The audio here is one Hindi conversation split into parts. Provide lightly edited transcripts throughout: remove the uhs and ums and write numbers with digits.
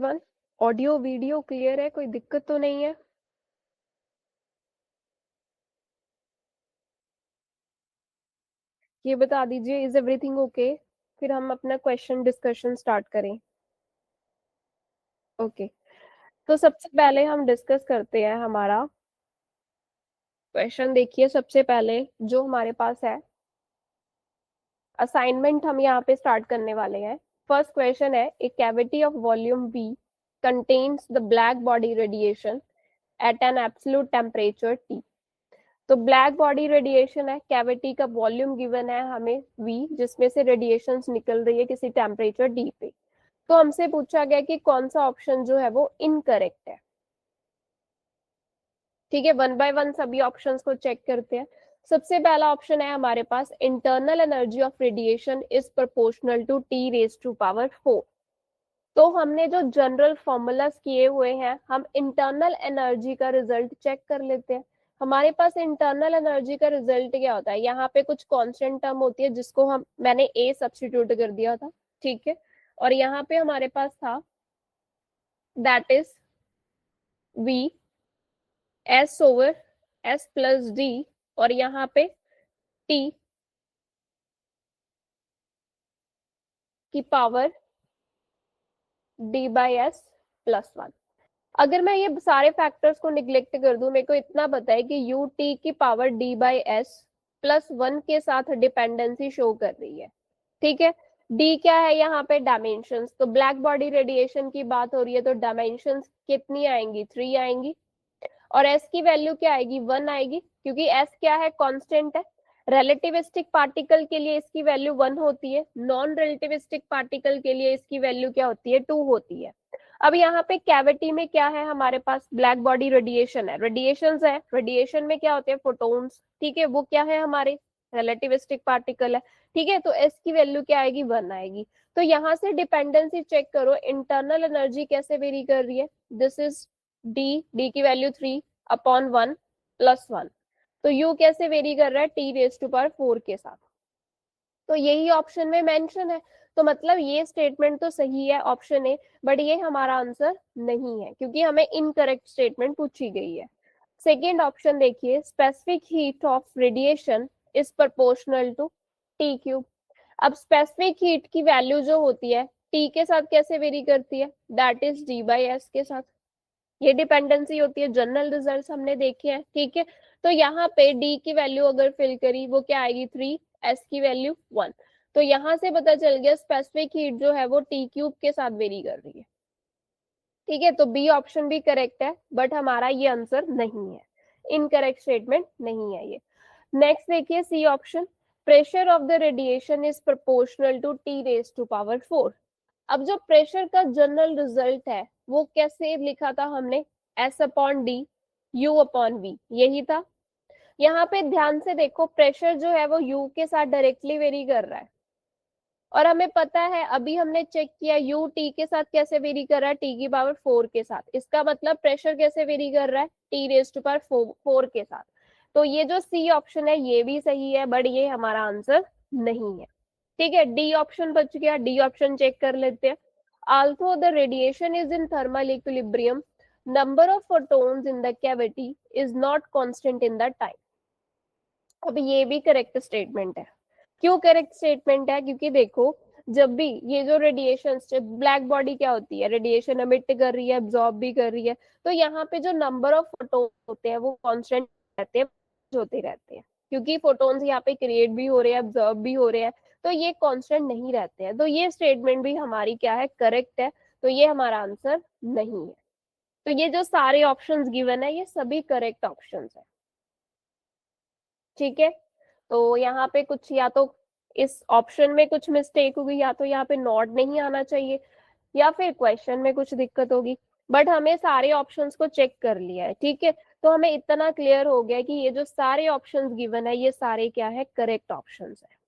वन ऑडियो वीडियो क्लियर है, कोई दिक्कत तो नहीं है? ये बता दीजिए, इज एवरीथिंग ओके? फिर हम अपना क्वेश्चन डिस्कशन स्टार्ट करें। ओके, तो सबसे पहले हम डिस्कस करते हैं हमारा क्वेश्चन। देखिए, सबसे पहले जो हमारे पास है असाइनमेंट, हम यहाँ पे स्टार्ट करने वाले हैं। फर्स्ट क्वेश्चन है, a cavity of volume V contains the black body radiation at an absolute temperature T। तो ब्लैक बॉडी रेडिएशन है, कैविटी का वॉल्यूम गिवन है हमें V, जिसमें से रेडिएशंस निकल रही है किसी टेम्परेचर D पे। तो हमसे पूछा गया कि कौन सा ऑप्शन जो है वो इनकरेक्ट है। ठीक है, वन बाय वन सभी ऑप्शंस को चेक करते हैं। सबसे पहला ऑप्शन है हमारे पास, internal energy of radiation is proportional to T raise to power 4। तो हमने जो जनरल फॉर्मूलाज किए हुए हैं, हम इंटरनल एनर्जी का रिजल्ट चेक कर लेते हैं। हमारे पास इंटरनल एनर्जी का रिजल्ट क्या होता है, यहाँ पे कुछ कांस्टेंट टर्म होती है जिसको मैंने ए सब्स्टिट्यूट कर दिया था। ठीक है, और यहाँ पे हमारे पास था that is V S over S plus D, और यहाँ पे टी की power D by S plus 1। अगर मैं ये सारे फैक्टर्स को निग्लेक्ट कर दूं, मेरे को इतना पता है कि यू टी की power D by S plus 1 के साथ डिपेंडेंसी शो कर रही है। ठीक है, डी क्या है यहाँ पे, डायमेंशंस। तो ब्लैक बॉडी रेडिएशन की बात हो रही है, तो डायमेंशंस कितनी आएंगी, 3 आएंगी। और एस की वैल्यू क्या आएगी, 1 आएगी, क्योंकि एस क्या है, कांस्टेंट है। रिलेटिविस्टिक पार्टिकल के लिए इसकी वैल्यू 1 होती है, नॉन रिलेटिविस्टिक पार्टिकल के लिए इसकी वैल्यू क्या होती है, 2 होती है। अब यहाँ पे कैविटी में क्या है, हमारे पास ब्लैक बॉडी रेडिएशन है, रेडिएशंस है। रेडिएशन में क्या होते हैं, फोटोन्स। ठीक है, वो क्या है, हमारे रिलेटिविस्टिक पार्टिकल है। ठीक है, तो एस की वैल्यू क्या आएगी, 1 आएगी। तो यहाँ से डिपेंडेंसी चेक करो, इंटरनल एनर्जी कैसे वेरी कर रही है। दिस इज डी की वैल्यू 3 अपॉन 1 प्लस 1। तो यू कैसे वेरी कर रहा है, टी रेज टू पावर 4 के साथ। तो यही ऑप्शन में मेंशन है। तो मतलब ये स्टेटमेंट तो सही है, ऑप्शन ए, बट ये हमारा आंसर नहीं है, क्योंकि हमें इनकरेक्ट स्टेटमेंट पूछी गई है। सेकेंड ऑप्शन देखिए, specific heat of radiation is proportional to T cube. अब स्पेसिफिक हीट की वैल्यू जो होती है टी के साथ कैसे वेरी करती है, that is D by S के साथ। ये डिपेंडेंसी होती है, जनरल रिजल्ट हमने देखे हैं। ठीक है, तो यहाँ पे डी की वैल्यू अगर फिल करी, वो क्या आएगी, 3, एस की वैल्यू 1। तो यहाँ से पता चल गया स्पेसिफिक हीट जो है वो टी क्यूब के साथ वेरी कर रही है। ठीक है, तो बी ऑप्शन भी करेक्ट है, बट हमारा ये आंसर नहीं है, इनकरेक्ट स्टेटमेंट नहीं है ये। नेक्स्ट देखिए, C option, pressure of the radiation is proportional to T raise to power 4। अब जो प्रेशर का जनरल रिजल्ट है वो कैसे लिखा था हमने, S upon D U upon V, यही था। यहाँ पे ध्यान से देखो, प्रेशर जो है वो यू के साथ डायरेक्टली वेरी कर रहा है, और हमें पता है, अभी हमने चेक किया, यू टी के साथ कैसे वेरी कर रहा है, टी की पावर 4 के साथ। इसका मतलब प्रेशर कैसे वेरी कर रहा है, टी रेज टू पावर 4 के साथ। तो ये जो सी ऑप्शन है ये भी सही है, बट ये हमारा आंसर नहीं है। ठीक है, डी ऑप्शन बच गया, डी ऑप्शन चेक कर लेते हैं। Although the radiation is in thermal equilibrium, number of photons in the cavity is not constant in the time. अब ये भी करेक्ट स्टेटमेंट है। क्यों करेक्ट स्टेटमेंट है, क्योंकि देखो, जब भी ये जो रेडिएशन, ब्लैक बॉडी क्या होती है, रेडिएशन एमिट कर रही है, एब्जॉर्ब भी कर रही है, तो यहाँ पे जो नंबर ऑफ फोटोन होते हैं वो कांस्टेंट रहते हैं, होते रहते हैं, क्योंकि फोटोन्स यहाँ पे क्रिएट भी हो रहे हैं, एब्जॉर्ब भी हो रहे हैं, तो ये कांस्टेंट नहीं रहते हैं। तो ये स्टेटमेंट भी हमारी क्या है, करेक्ट है। तो ये हमारा आंसर नहीं है। तो ये जो सारे ऑप्शंस गिवन है ये सभी करेक्ट ऑप्शंस है। ठीक है, तो यहाँ पे कुछ, या तो इस ऑप्शन में कुछ मिस्टेक होगी, या तो यहाँ पे नॉट नहीं आना चाहिए, या फिर क्वेश्चन में कुछ दिक्कत होगी, बट हमें सारे ऑप्शंस को चेक कर लिया है। ठीक है, तो हमें इतना क्लियर हो गया कि ये जो सारे ऑप्शंस गिवन है ये सारे क्या है, करेक्ट ऑप्शंस है,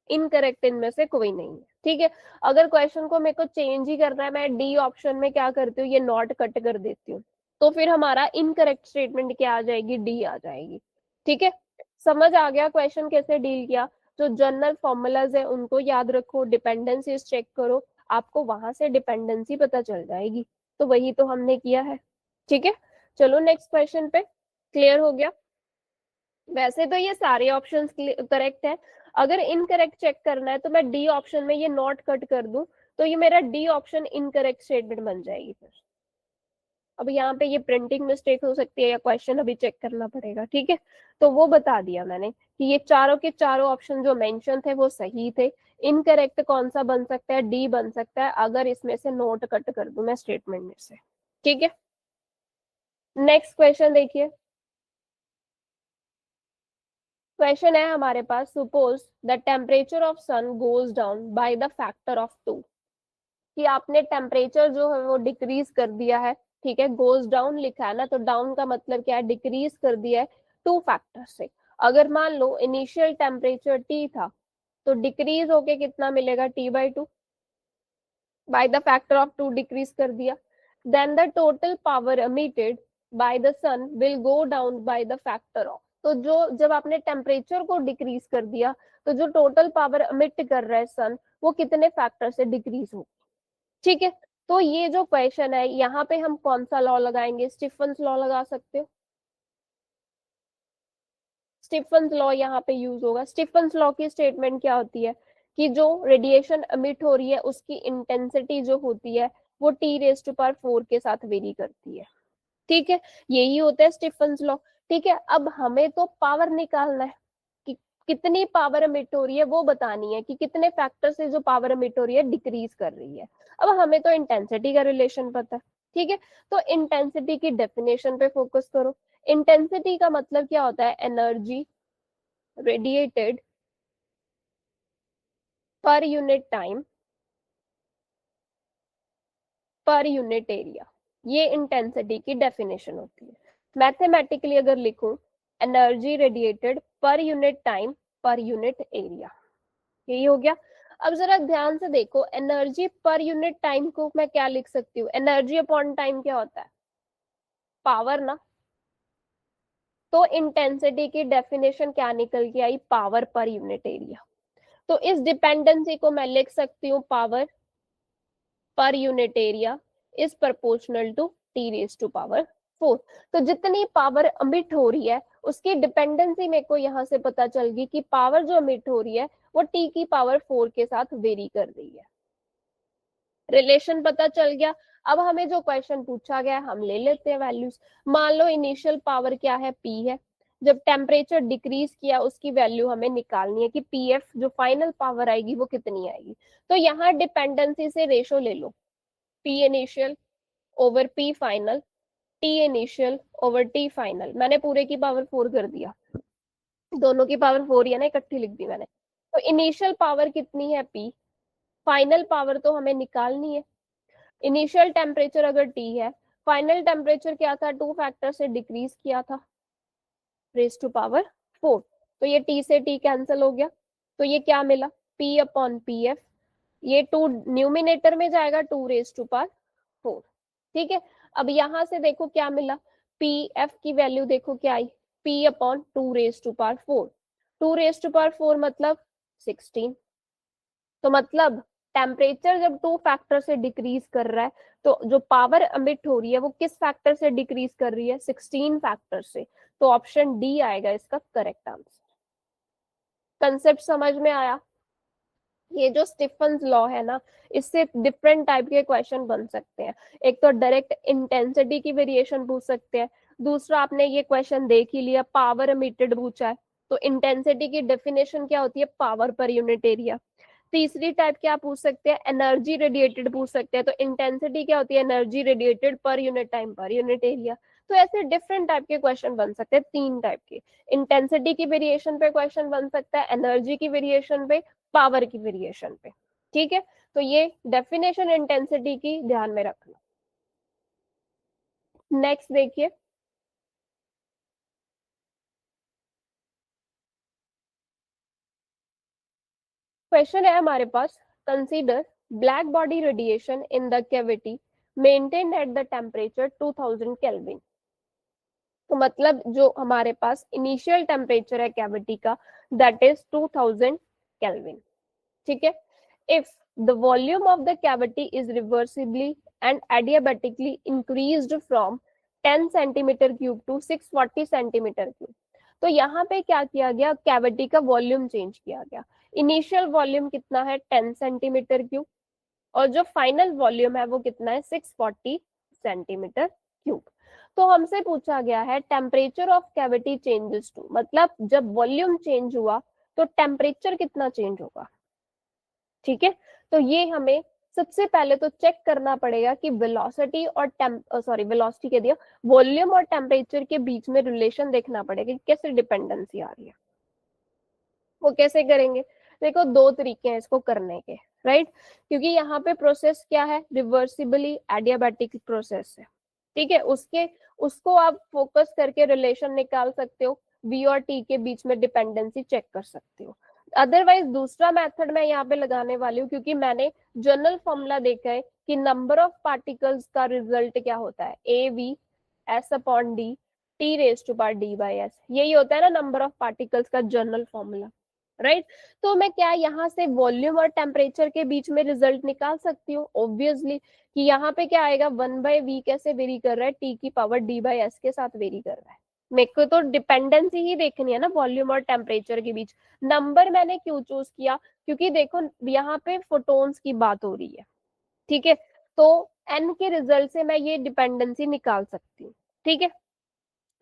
इनकरेक्ट इनमें से कोई नहीं है। ठीक है, अगर क्वेश्चन को मेरे को चेंज ही करना है, मैं डी ऑप्शन में क्या करती हूँ, ये नॉट कट कर देती हूँ, तो फिर हमारा इनकरेक्ट स्टेटमेंट क्या आ जाएगी, डी आ जाएगी। ठीक है, समझ आ गया क्वेश्चन कैसे डील किया। जो जनरल फॉर्मूलाज है उनको याद रखो, डिपेंडेंसीज चेक करो, आपको वहां से डिपेंडेंसी पता चल जाएगी। तो वही तो हमने किया है। ठीक है, चलो नेक्स्ट क्वेश्चन पे। क्लियर हो गया? वैसे तो ये सारे ऑप्शंस करेक्ट है। अगर इनकरेक्ट चेक करना है तो मैं डी ऑप्शन में ये नॉट कट कर दूं, तो ये मेरा डी ऑप्शन इनकरेक्ट स्टेटमेंट बन जाएगी फिर। अब यहाँ पे ये प्रिंटिंग मिस्टेक हो सकती है या क्वेश्चन अभी चेक करना पड़ेगा। ठीक है, तो वो बता दिया मैंने कि ये चारों के चारों ऑप्शन जो मेंशन थे वो सही थे। इनकरेक्ट कौन सा बन सकता है? डी बन सकता है, अगर इसमें से नोट कट कर दूं मैं स्टेटमेंट में से। ठीक है, नेक्स्ट क्वेश्चन देखिए। क्वेश्चन है हमारे पास, suppose the temperature of sun goes down by the factor of 2। कि आपने टेम्परेचर जो है वो डिक्रीज कर दिया है। ठीक है, गोज डाउन लिखा है ना, तो डाउन का मतलब क्या है? डिक्रीज कर दिया है 2 फैक्टर से। अगर मान लो इनिशियल टेम्परेचर टी था, तो डिक्रीज होके कितना मिलेगा? T/2 by the factor of 2 decrease कर दिया। Then the total power emitted by the sun will go down by the factor of. तो जो जब आपने टेम्परेचर को डिक्रीज कर दिया, तो जो टोटल पावर एमिट कर रहा है सन, वो कितने फैक्टर से डिक्रीज हो। ठीक है, तो ये जो क्वेश्चन है यहाँ पे हम कौन सा लॉ लगाएंगे? स्टीफन्स लॉ लगा सकते हो। स्टीफन्स लॉ यहाँ पे यूज होगा। स्टीफन्स लॉ की स्टेटमेंट क्या होती है कि जो रेडिएशन एमिट हो रही है उसकी इंटेंसिटी जो होती है वो T⁴ के साथ वेरी करती है। ठीक है, यही होता है स्टीफन्स लॉ। ठीक है, अब हमें तो पावर निकालना है कि कितनी पावर एमिट हो रही है, वो बतानी है कि कितने फैक्टर से जो पावर एमिट हो रही है डिक्रीज कर रही है। अब हमें तो इंटेंसिटी का रिलेशन पता है। ठीक है, तो इंटेंसिटी की डेफिनेशन पे फोकस करो। इंटेंसिटी का मतलब क्या होता है? Energy radiated per unit time पर यूनिट एरिया। ये इंटेंसिटी की डेफिनेशन होती है। मैथमेटिकली अगर लिखूं, energy radiated per unit time पर यूनिट एरिया, यही हो गया। अब जरा ध्यान से देखो, एनर्जी पर यूनिट टाइम को मैं क्या लिख सकती हूँ? एनर्जी अपॉन टाइम क्या होता है? पावर ना। तो इंटेंसिटी की डेफिनेशन क्या निकल के आई? Power per unit area. तो इस डिपेंडेंसी को मैं लिख सकती हूँ, power per unit area is proportional to T⁴। तो जितनी पावर अमिट हो रही है उसकी डिपेंडेंसी मेरे को यहाँ से पता चल गई कि पावर जो अमिट हो रही है वो T⁴ के साथ वेरी कर रही है। रिलेशन पता चल गया। अब हमें जो क्वेश्चन पूछा गया हम ले लेते हैं वैल्यूज। मान लो इनिशियल पावर क्या है? P है। जब टेम्परेचर डिक्रीज किया उसकी वैल्यू हमें निकालनी है कि PF जो फाइनल पावर आएगी वो कितनी आएगी। तो यहाँ डिपेंडेंसी से रेशो ले लो, P initial over P final, T initial over T final. मैंने पूरे की पावर 4 कर दिया, दोनों की पावर 4 ही है ना, इकट्ठी लिख दी मैंने। तो इनिशियल पावर कितनी है? P। फाइनल पावर तो हमें निकालनी है। इनिशियल टेम्परेचर अगर T है, फाइनल टेम्परेचर क्या था? 2 फैक्टर से डिक्रीज किया था, T⁴। तो ये T से T कैंसिल हो गया, तो ये क्या मिला? P/PF। ये 2 न्यूमिनेटर में जाएगा, 2⁴। ठीक है, अब यहां से देखो क्या मिला? PF की वैल्यू देखो क्या आई? P/2⁴। 2⁴ मतलब 16। तो मतलब टेम्परेचर जब 2 फैक्टर से डिक्रीज कर रहा है, तो जो पावर अमिट हो रही है वो किस फैक्टर से डिक्रीज कर रही है? 16 फैक्टर से। तो ऑप्शन डी आएगा इसका करेक्ट आंसर। कंसेप्ट समझ में आया? ये जो स्टीफन्स लॉ है ना, इससे डिफरेंट टाइप के क्वेश्चन बन सकते हैं। एक तो डायरेक्ट इंटेंसिटी की वेरिएशन पूछ सकते हैं। दूसरा, आपने ये क्वेश्चन देख ही लिया, पावर एमिटेड पूछा है, तो इंटेंसिटी की डेफिनेशन क्या होती है? Power per unit area. तीसरी टाइप क्या पूछ सकते हैं? एनर्जी रेडिएटेड पूछ सकते हैं, तो इंटेंसिटी क्या होती है? Energy radiated per unit time पर यूनिट एरिया। तो ऐसे डिफरेंट टाइप के क्वेश्चन बन सकते हैं, 3 टाइप के। इंटेंसिटी की वेरिएशन पे क्वेश्चन बन सकता है, एनर्जी की वेरिएशन पे, पावर की वेरिएशन पे। ठीक है, तो ये डेफिनेशन इंटेंसिटी की ध्यान में रखना। नेक्स्ट देखिए, क्वेश्चन है हमारे पास, consider black body radiation in the cavity maintained at the temperature 2000 kelvin. तो मतलब जो हमारे पास इनिशियल टेम्परेचर है कैविटी का, दैट इज 2000 केल्विन। ठीक है, if the volume of the cavity is reversibly and adiabatically increased from 10 centimetre cube two 640 centimetre cube. तो यहाँ पे क्या किया गया, कैविटी का वॉल्यूम चेंज किया गया। इनिशियल वॉल्यूम कितना है 10 सेंटीमीटर क्यूब, और जो फाइनल वॉल्यूम है वो कितना है 640 सेंटीमीटर क्यूब। तो हमसे पूछा गया है temperature of cavity changes to, मतलब जब वॉल्यूम चेंज हुआ तो टेम्परेचर कितना चेंज होगा। ठीक है, तो ये हमें सबसे पहले तो चेक करना पड़ेगा कि वेलोसिटी और वेलोसिटी कह दिया, वॉल्यूम और टेम्परेचर के बीच में रिलेशन देखना पड़ेगा कि कैसे डिपेंडेंसी आ रही है। वो कैसे करेंगे, देखो दो तरीके हैं इसको करने के, राइट। क्योंकि यहाँ पे प्रोसेस क्या है, रिवर्सिबली एडियाबैटिक प्रोसेस है। ठीक है, उसको आप फोकस करके रिलेशन निकाल सकते हो, वी और टी के बीच में डिपेंडेंसी चेक कर सकते हो। अदरवाइज दूसरा मेथड मैं यहाँ पे लगाने वाली हूँ, क्योंकि मैंने जनरल फॉर्मूला देखा है कि नंबर ऑफ पार्टिकल्स का रिजल्ट क्या होता है, A V S upon D T raise to power D by S, यही होता है ना नंबर ऑफ पार्टिकल्स का जनरल फॉर्मूला, राइट। तो मैं क्या यहाँ से वॉल्यूम और टेम्परेचर के बीच में रिजल्ट निकाल सकती हूँ, ऑब्वियसली कि यहाँ पे क्या आएगा, 1/v कैसे वेरी कर रहा है, टी की पावर डी बाई एस के साथ वेरी कर रहा है। मेरे को तो डिपेंडेंसी ही देखनी है ना वॉल्यूम और टेम्परेचर के बीच। नंबर मैंने क्यों चूज किया, क्योंकि देखो यहाँ पे फोटोन्स की बात हो रही है। ठीक है, तो n के रिजल्ट से मैं ये डिपेंडेंसी निकाल सकती हूँ। ठीक है,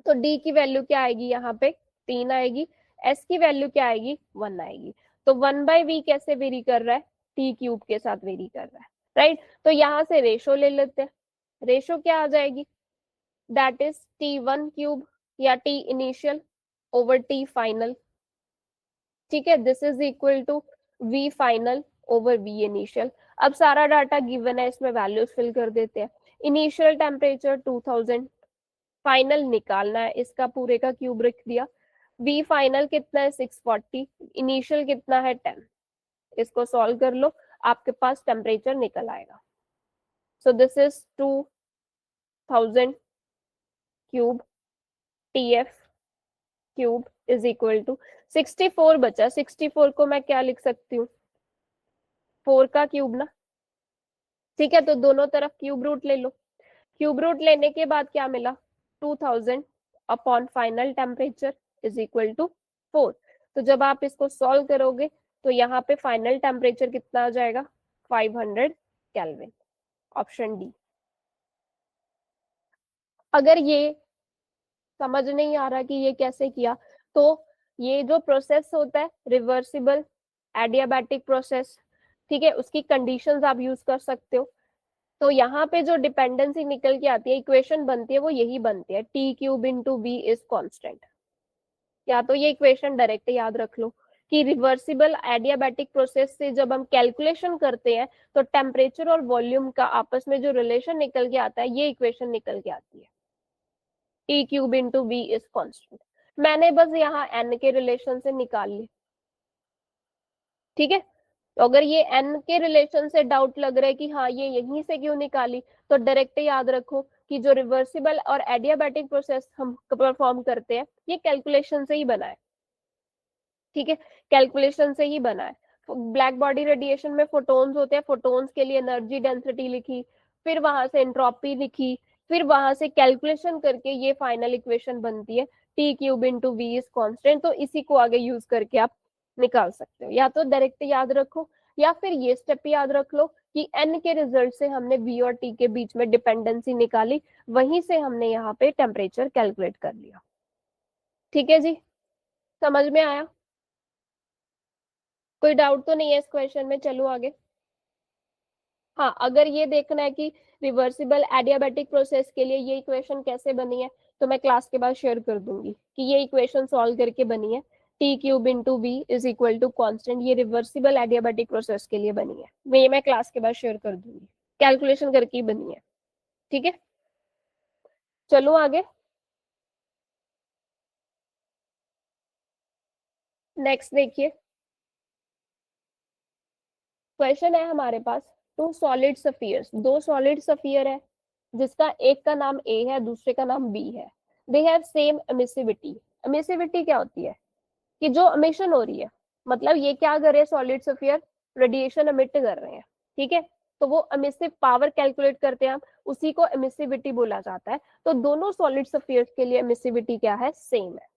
तो d की वैल्यू क्या आएगी, यहाँ पे 3 आएगी, s की वैल्यू क्या आएगी 1 आएगी। तो 1/v कैसे वेरी कर रहा है, t क्यूब के साथ वेरी कर रहा है, राइट। तो यहाँ से रेशो ले लेते हैं, रेशो क्या आ जाएगी, दैट इज t1 क्यूब या t initial over t final. ठीक है, this is equal to v final over v initial. अब सारा डाटा गिवन है, इसमें वैल्यूज फिल कर देते हैं। इनिशियल टेम्परेचर 2000, फाइनल निकालना है, इसका पूरे का क्यूब रख दिया। v फाइनल कितना है 640, इनिशियल कितना है 10, इसको सॉल्व कर लो, आपके पास टेम्परेचर निकल आएगा। So this is 2000 cube tf cube is equal to 64 बचा, 64 को मैं क्या लिख सकती हूँ, 4 का क्यूब ना। ठीक है, तो दोनों तरफ क्यूब रूट ले लो, क्यूब रूट लेने के बाद क्या मिला, 2000 upon final temperature is equal to 4। तो जब आप इसको सॉल्व करोगे तो यहाँ पे फाइनल टेम्परेचर कितना आ जाएगा, 500 केल्विन, ऑप्शन डी। अगर ये समझ नहीं आ रहा कि ये कैसे किया, तो ये जो प्रोसेस होता है रिवर्सिबल एडियाबैटिक प्रोसेस, ठीक है, उसकी कंडीशंस आप यूज कर सकते हो। तो यहाँ पे जो डिपेंडेंसी निकल के आती है, इक्वेशन बनती है, वो यही बनती है, T cube into V is constant. या तो ये इक्वेशन डायरेक्ट याद रख लो कि रिवर्सिबल एडियाबैटिक प्रोसेस से जब हम कैलकुलेशन करते हैं तो टेम्परेचर और वॉल्यूम का आपस में जो रिलेशन निकल के आता है, ये इक्वेशन निकल के आती है, T cube into V is constant. मैंने बस यहाँ एन के रिलेशन से निकाल ली। ठीक है, तो अगर ये n के रिलेशन से डाउट लग रहा है कि हाँ ये यहीं से क्यों निकाली, तो डायरेक्ट याद रखो कि जो रिवर्सिबल और एडियाबैटिक प्रोसेस हम परफॉर्म करते हैं, ये कैलकुलेशन से ही बना है। ठीक है, कैलकुलेशन से ही बना है। ब्लैक बॉडी रेडिएशन में फोटोन्स होते हैं, फोटोन्स के लिए एनर्जी डेंसिटी लिखी, फिर वहां से एंट्रोपी लिखी, फिर वहां से कैलकुलेशन करके ये फाइनल इक्वेशन बनती है, T cube into V is constant. तो इसी को आगे यूज करके आप निकाल सकते हो, या तो डायरेक्ट याद रखो या फिर ये स्टेप याद रख लो कि एन के रिजल्ट से हमने वी और टी के बीच में डिपेंडेंसी निकाली, वहीं से हमने यहाँ पे टेम्परेचर कैलकुलेट कर लिया। ठीक है जी, समझ में आया, कोई डाउट तो नहीं है इस क्वेश्चन में, चलो आगे। हाँ, अगर ये देखना है कि रिवर्सिबल एडियाबैटिक प्रोसेस के लिए ये इक्वेशन कैसे बनी है, तो मैं क्लास के बाद शेयर कर दूंगी कि ये इक्वेशन सॉल्व करके बनी है, T cube into V is equal to constant, ये रिवर्सिबल एडियाबैटिक प्रोसेस के लिए बनी है। मैं क्लास के बाद शेयर कर दूंगी, कैलकुलेशन करके ही बनी है। ठीक है, चलो आगे, नेक्स्ट देखिए। क्वेश्चन है हमारे पास, टू सॉलिड सफियर्स, दो सॉलिड सफियर है जिसका एक का नाम ए है, दूसरे का नाम बी है। They have same emissivity. Emissivity क्या होती है, कि जो एमिशन हो रही है, मतलब ये क्या कर रहे हैं सॉलिड सफियर, रेडिएशन एमिट कर रहे हैं, ठीक है, तो वो एमिसिव पावर कैलकुलेट करते हैं हम, उसी को एमिसिविटी बोला जाता है। तो दोनों सॉलिड स्फीयर्स के लिए एमिसिविटी क्या है, सेम है।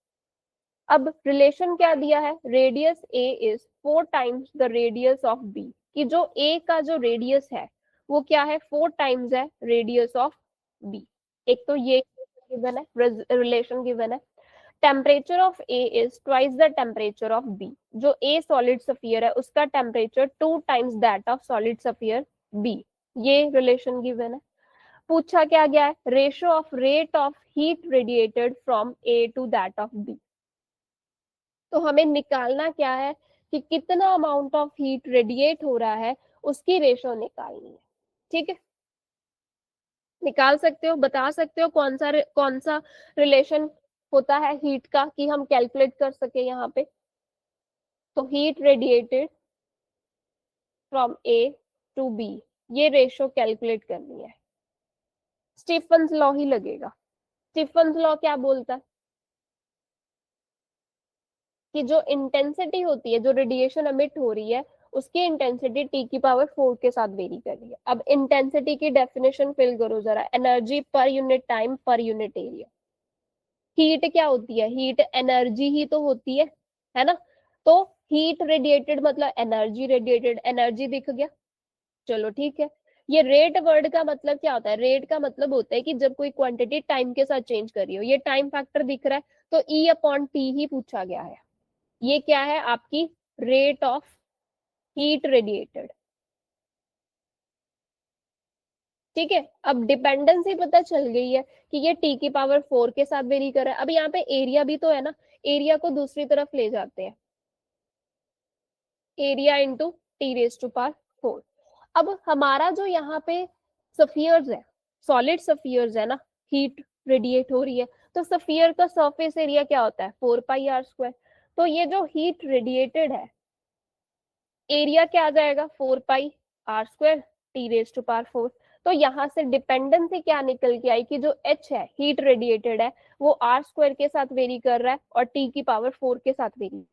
अब रिलेशन क्या दिया है, radius A is 4 times the radius of B, कि जो ए का जो रेडियस है वो क्या है, 4 टाइम्स है रेडियस ऑफ बी। एक तो ये गिवन है, रिलेशन गिवन है। Temperature of A is twice the temperature of B, जो ए सॉलिड स्फीयर है उसका temperature 2 times that of solid sphere B, ये रिलेशन गिवन है। पूछा क्या गया है, ratio of rate of heat radiated from A to that of B. तो हमें निकालना क्या है कि कितना अमाउंट ऑफ हीट रेडिएट हो रहा है, उसकी रेशो निकालनी है, ठीक है। निकाल सकते हो, बता सकते हो कौन सा रिलेशन होता है हीट का, कि हम कैलकुलेट कर सके यहाँ पे। तो heat radiated from A to B, ये रेशो कैलकुलेट करनी है। स्टीफन्स लॉ ही लगेगा। स्टीफन्स लॉ क्या बोलता है कि जो इंटेंसिटी होती है, जो रेडिएशन एमिट हो रही है, उसकी इंटेंसिटी टी की पावर 4 के साथ वेरी कर रही है। अब इंटेंसिटी की डेफिनेशन फिल करो जरा, एनर्जी पर यूनिट टाइम पर यूनिट एरिया। हीट क्या होती है, हीट एनर्जी ही तो होती है ना। तो हीट रेडिएटेड मतलब एनर्जी रेडिएटेड, एनर्जी दिख गया, चलो ठीक है। ये रेट वर्ड का मतलब क्या होता है, रेट का मतलब होता है कि जब कोई क्वांटिटी टाइम के साथ चेंज कर रही हो, ये टाइम फैक्टर दिख रहा है, तो ई अपॉन टी ही पूछा गया है। ये क्या है आपकी रेट ऑफ हीट रेडिएटेड, ठीक है। अब डिपेंडेंसी पता चल गई है कि ये टी की पावर 4 के साथ वेरी कर रहा है। अब यहाँ पे एरिया भी तो है ना, एरिया को दूसरी तरफ ले जाते हैं, area into T raise to power 4। अब हमारा जो यहाँ पे सफियर्स है, सॉलिड सफियर्स है ना, हीट रेडिएट हो रही है, तो सफियर का सरफेस एरिया क्या होता है, 4 पाई r स्क्वायर। तो ये जो हीट रेडिएटेड है, एरिया क्या आ जाएगा, 4 pi r square T raise to power 4। तो यहाँ से डिपेंडेंसी क्या निकल के आई कि जो h है, हीट रेडिएटेड है, वो r स्क्वायर के साथ वेरी कर रहा है और t की पावर 4 के साथ वेरी।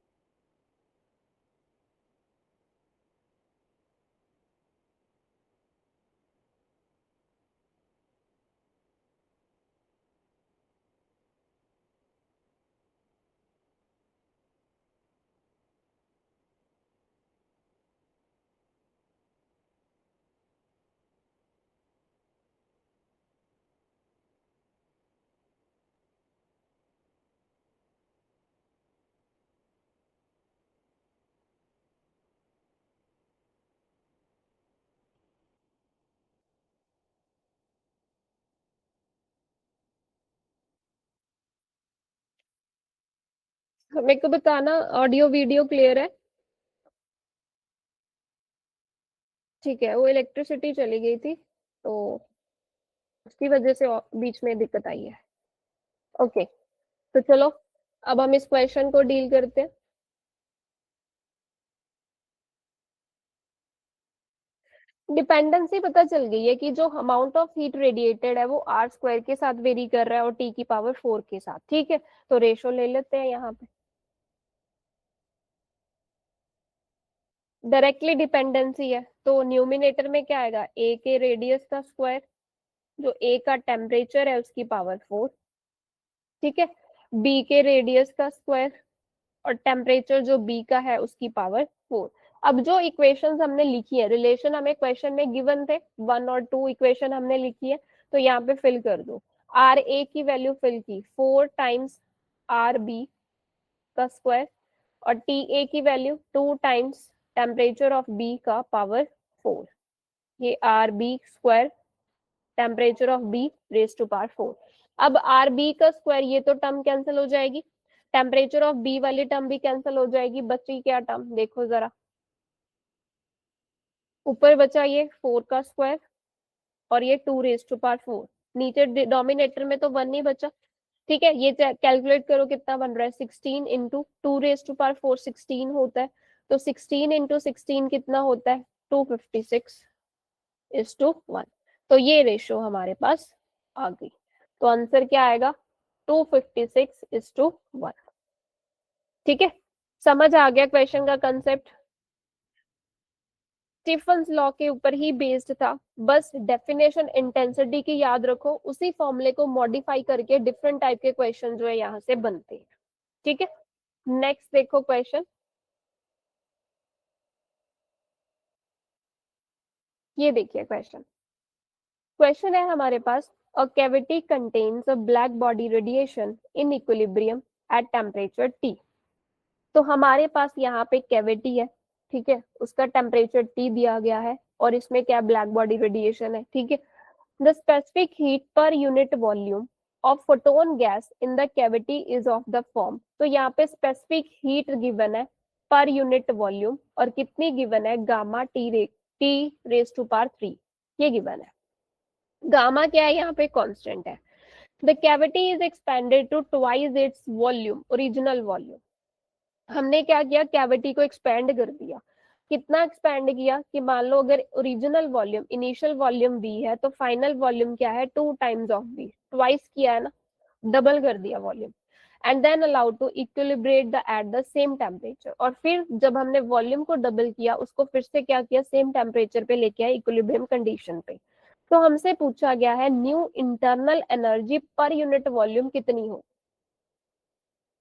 मेरे को बताना ऑडियो वीडियो क्लियर है, ठीक है। वो इलेक्ट्रिसिटी चली गई थी तो उसकी वजह से बीच में दिक्कत आई है। ओके, तो चलो अब हम इस क्वेश्चन को डील करते हैं। डिपेंडेंसी पता चल गई है कि जो अमाउंट ऑफ हीट रेडिएटेड है वो r स्क्वायर के साथ वेरी कर रहा है और टी की पावर 4 के साथ, ठीक है। तो रेशो ले लेते हैं यहाँ पे, डायरेक्टली डिपेंडेंसी है तो न्यूमिनेटर में क्या आएगा, ए के रेडियस का स्क्वायर, जो ए का टेम्परेचर है उसकी पावर 4, ठीक है, बी के रेडियस का स्क्वायर और टेम्परेचर जो बी का है उसकी पावर 4। अब जो इक्वेशंस हमने लिखी है, रिलेशन हमें क्वेश्चन में गिवन थे, 1 और 2 इक्वेशन हमने लिखी है, तो यहाँ पे फिल कर दो। आर ए की वैल्यू फिल की 4 टाइम्स आर बी का स्क्वायर और टी ए की value 2 times temperature of B का पावर 4। ये R B square temperature of B raise to power 4। अब आर बी का स्क्वायर, ये तो टर्म कैंसिल हो जाएगी, टेम्परेचर ऑफ बी वाली टर्म भी कैंसिल हो जाएगी, बची क्या टर्म देखो जरा, ऊपर बचा ये 4 का स्क्वायर और ये 2 रेज टू पावर 4, नीचे डिनोमिनेटर में तो 1 नहीं बचा, ठीक है। ये कैलकुलेट करो कितना बन रहा है, 16 इंटू 2 रेज टू पावर 4 16 होता है, तो 16 इंटू 16 कितना होता है, 256:1। तो ये रेशियो हमारे पास आ गई, तो आंसर क्या आएगा, 256:1। ठीक है, समझ आ गया क्वेश्चन का कंसेप्ट। स्टीफन्स लॉ के ऊपर ही बेस्ड था, बस डेफिनेशन इंटेंसिटी की याद रखो, उसी फॉर्मूले को मॉडिफाई करके डिफरेंट टाइप के क्वेश्चन जो है यहाँ से बनते हैं। ठीक है, नेक्स्ट देखो क्वेश्चन, ये देखिए क्वेश्चन। क्वेश्चन है हमारे पास, a cavity contains a black body radiation in equilibrium at temperature T। तो हमारे पास यहाँ पे कैविटी है, ठीक है, उसका टेम्परेचर T दिया गया है और इसमें क्या ब्लैक बॉडी रेडिएशन है, ठीक है। द स्पेसिफिक हीट पर unit volume of photon gas in the cavity is of the form. तो यहाँ पे स्पेसिफिक हीट गिवन है पर यूनिट वॉल्यूम और कितनी गिवन है, gamma T raise to power 3, ये गिवन है। गामा क्या है, यहाँ पे कांस्टेंट है। The cavity is expanded to twice its volume, original volume. हमने क्या किया, कैविटी को एक्सपेंड कर दिया। कितना एक्सपेंड किया कि मान लो अगर original volume, initial volume V है, तो फाइनल वॉल्यूम क्या है, 2 टाइम्स ऑफ V, ट्वाइस किया है ना, डबल कर दिया volume. And then allowed to equilibrate the at the same temperature. और फिर जब हमने वॉल्यूम को डबल किया, उसको फिर से क्या किया, सेम टेम्परेचर पे लेके आए, इक्विलिब्रियम कंडीशन पे। तो हमसे पूछा गया है new internal energy per unit volume कितनी हो।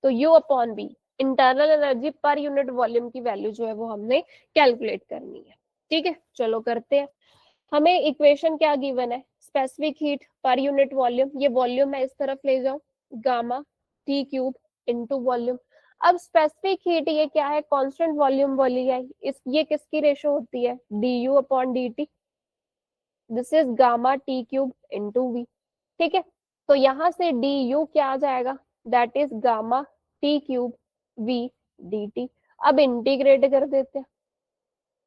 तो U upon V, internal energy per unit volume की वैल्यू जो है वो हमने कैलकुलेट करनी है। ठीक है, चलो करते हैं। हमें इक्वेशन क्या गिवन है, स्पेसिफिक हीट पर यूनिट वॉल्यूम, ये वॉल्यूम मैं इस तरफ ले जाऊं, gamma T cube into volume. अब स्पेसिफिक हीट ये क्या है, कांस्टेंट वॉल्यूम बोली है, इस ये किसकी रेशो होती है, du upon dt। This is gamma T cube into V। ठीक है, तो यहां से du क्या आ जाएगा, that is gamma T cube V dt। अब इंटीग्रेट कर देते हैं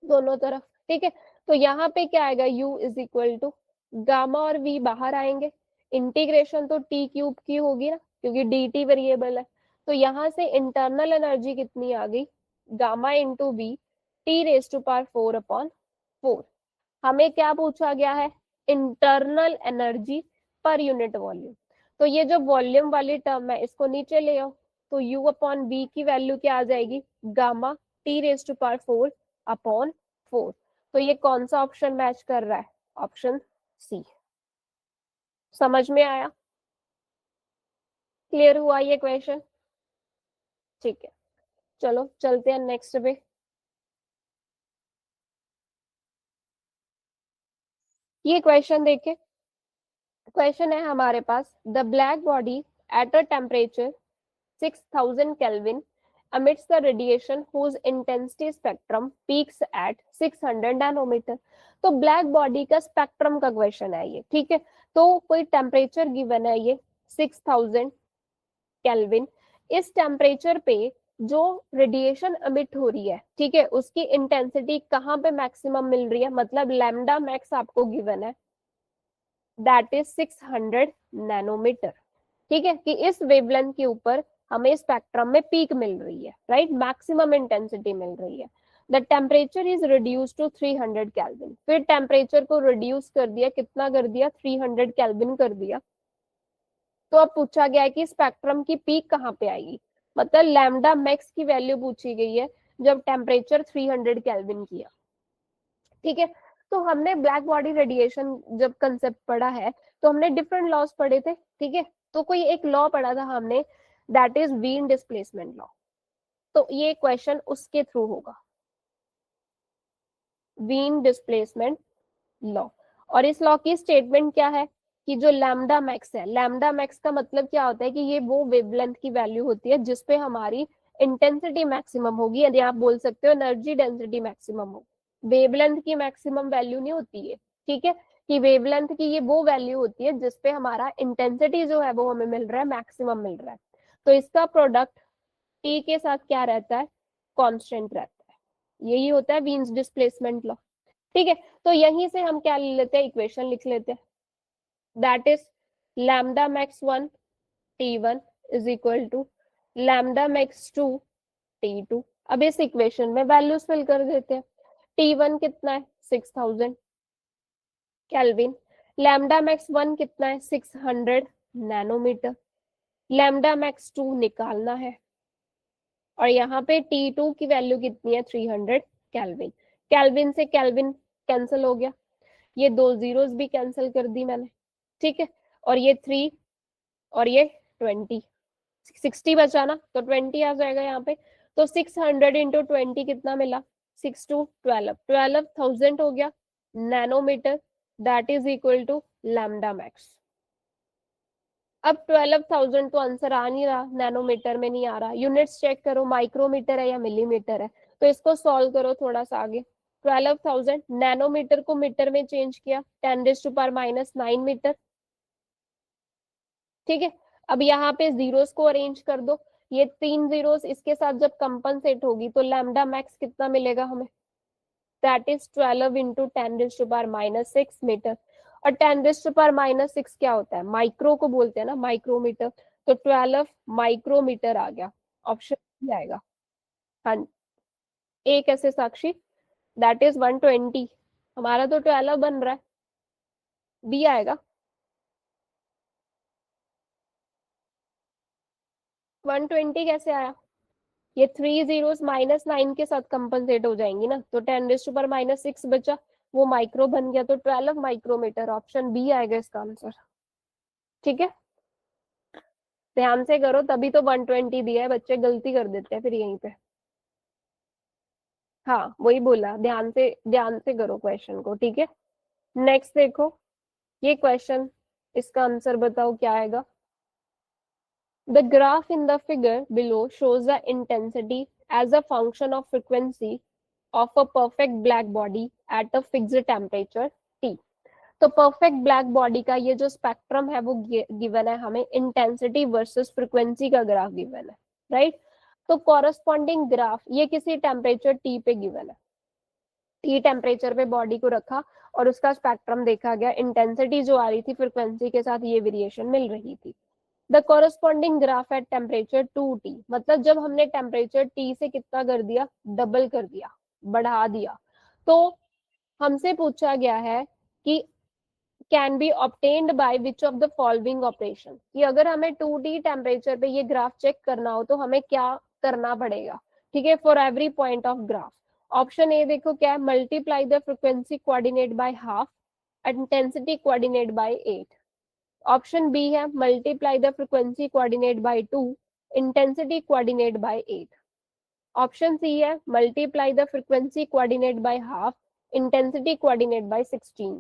दोनों तरफ। ठीक है, तो यहाँ पे क्या आएगा, u is equal to gamma और v बाहर आएंगे, इंटीग्रेशन तो t क्यूब की होगी ना, क्योंकि dt वेरिएबल है। तो यहाँ से इंटरनल एनर्जी कितनी आ गई, gamma into V T raise to power 4 upon 4। हमें क्या पूछा गया है, internal energy per unit volume. तो ये जो वॉल्यूम वाली टर्म है इसको नीचे ले आओ, तो U अपॉन बी की वैल्यू क्या आ जाएगी, gamma T raise to power 4 upon 4। तो ये कौन सा ऑप्शन मैच कर रहा है, ऑप्शन सी। समझ में आया, क्लियर हुआ ये क्वेश्चन। ठीक है, चलो चलते हैं नेक्स्ट पे। ये क्वेश्चन देखे, क्वेश्चन है हमारे पास, the black body at a temperature 6000 Kelvin emits the radiation whose intensity spectrum peaks at 600 nanometre. तो ब्लैक बॉडी का स्पेक्ट्रम का क्वेश्चन है ये, ठीक है। तो कोई टेम्परेचर गिवन है ये 6000 केल्विन, इस टेम्परेचर पे जो रेडिएशन एमिट हो रही है, ठीक है, उसकी इंटेंसिटी कहाँ पे मैक्सिमम मिल रही है, मतलब लैम्डा मैक्स आपको गिवन है, दैट इज 600 नैनोमीटर। ठीक है, कि इस वेवलेंथ के ऊपर हमें स्पेक्ट्रम में पीक मिल रही है, राइट, मैक्सिमम इंटेंसिटी मिल रही है। The temperature is reduce to 300 kelvin. फिर टेम्परेचर को रिड्यूस कर दिया, कितना कर दिया, 300 केल्विन कर दिया। तो अब पूछा गया है कि स्पेक्ट्रम की पीक कहाँ पे आएगी, मतलब लैम्डा मैक्स की वैल्यू पूछी गई है जब टेम्परेचर 300 केल्विन किया। ठीक है, तो हमने ब्लैक बॉडी रेडिएशन जब कंसेप्ट पढ़ा है तो हमने डिफरेंट लॉज पढ़े थे। ठीक है, तो कोई एक लॉ पढ़ा था हमने, that is Wien displacement law. तो ये क्वेश्चन उसके थ्रू होगा, वीन डिस्प्लेसमेंट लॉ। और इस लॉ की स्टेटमेंट क्या है कि जो लैम्डा मैक्स है, लैम्डा मैक्स का मतलब क्या होता है कि ये वो वेवलेंथ की वैल्यू होती है जिसपे हमारी इंटेंसिटी मैक्सिमम होगी, यदि आप बोल सकते हो एनर्जी डेंसिटी मैक्सिमम हो। वेवलेंथ की मैक्सिमम वैल्यू नहीं होती है, ठीक है, कि वेवलेंथ की ये वो वैल्यू होती है जिसपे हमारा इंटेंसिटी जो है वो हमें मिल रहा है, मैक्सिमम मिल रहा है। तो इसका प्रोडक्ट टी के साथ क्या रहता है, कांस्टेंट रहता है। यही होता है वीन्स डिस्प्लेसमेंट लॉ। ठीक है, तो यहीं से हम क्या ले लेते हैं, इक्वेशन लिख लेते हैं, that is lambda max 1 T1 is equal to lambda max 2 T2। अब इस इक्वेशन में वैल्यूज फिल कर देते हैं। T1 कितना है, 6000 केल्विन। लैम्डा मैक्स 1 कितना है, 600 नैनोमीटर। लैम्डा मैक्स 2 निकालना है और यहाँ पे T2 की वैल्यू कितनी है, 300 केल्विन। केल्विन से केल्विन कैंसिल हो गया, ये 2 जीरोस भी कैंसिल कर दी मैंने, ठीक है, और ये 3 और ये 20, 60 बचा ना, तो 20 आ जाएगा यहाँ पे। तो 600 इंटू 20 कितना मिला, 6 टू 12, 12,000 हो गया nanometre, that is equal to lambda max. अब 12,000 तो आंसर आ नहीं रहा, नैनोमीटर में नहीं आ रहा, यूनिट्स चेक करो, माइक्रोमीटर है या मिलीमीटर है, तो इसको सॉल्व करो थोड़ा सा आगे। 12,000 नैनोमीटर को मीटर में चेंज किया, 10⁻⁹ मीटर, ठीक है। अब यहाँ पे जीरोस को अरेंज कर दो, ये 3 जीरोस इसके साथ जब कंपनसेट होगी तो लैम्डा मैक्स कितना मिलेगा हमें, दैट इज 12 इंटू 10⁻⁶ मीटर, और 10⁻⁶ क्या होता है, माइक्रो को बोलते हैं ना, माइक्रोमीटर, तो 12 माइक्रोमीटर आ गया, ऑप्शन बी आएगा। हाँ, ए कैसे साक्षी, दैट इज 120, हमारा तो 12 बन रहा है, बी आएगा। 120 कैसे आया, ये 3 जीरोस -9 के साथ कंपनसेट हो जाएंगी ना, तो 10⁻⁶ बचा, वो माइक्रो बन गया, तो 12 माइक्रोमीटर, ऑप्शन बी आएगा इसका आंसर, ठीक है। ध्यान से करो, तभी तो 120 दिया है, बच्चे गलती कर देते हैं फिर यहीं पे। हाँ वही बोला, ध्यान से करो क्वेश्चन को, ठीक है। नेक्स्ट देखो ये क्वेश्चन, इसका आंसर बताओ क्या आएगा। The graph in the figure below shows the intensity as a function of frequency of a perfect black body at a fixed temperature T. तो परफेक्ट ब्लैक बॉडी का ये जो स्पेक्ट्रम है वो गिवन है हमें, इंटेंसिटी वर्सेस फ्रीक्वेंसी का ग्राफ गिवन है, राइट। तो कॉरस्पॉन्डिंग ग्राफ ये किसी टेम्परेचर टी पे गिवन है, टी टेम्परेचर पे बॉडी को रखा और उसका स्पेक्ट्रम देखा गया, इंटेंसिटी जो आ रही थी फ्रीक्वेंसी के साथ ये वेरिएशन मिल रही थी। The corresponding graph at temperature 2T, मतलब जब हमने टेम्परेचर T से कितना कर दिया, डबल कर दिया, बढ़ा दिया, तो हमसे पूछा गया है कि can be obtained by which of the following operation, कि अगर हमें 2D टेम्परेचर पे ये ग्राफ चेक करना हो तो हमें क्या करना पड़ेगा, ठीक है, for every point of graph. Option A देखो क्या है, multiply the frequency coordinate by half, intensity coordinate by 8। Option B है multiply the frequency coordinate by 2, intensity coordinate by 8। Option C है multiply the frequency coordinate by half, intensity coordinate by 16।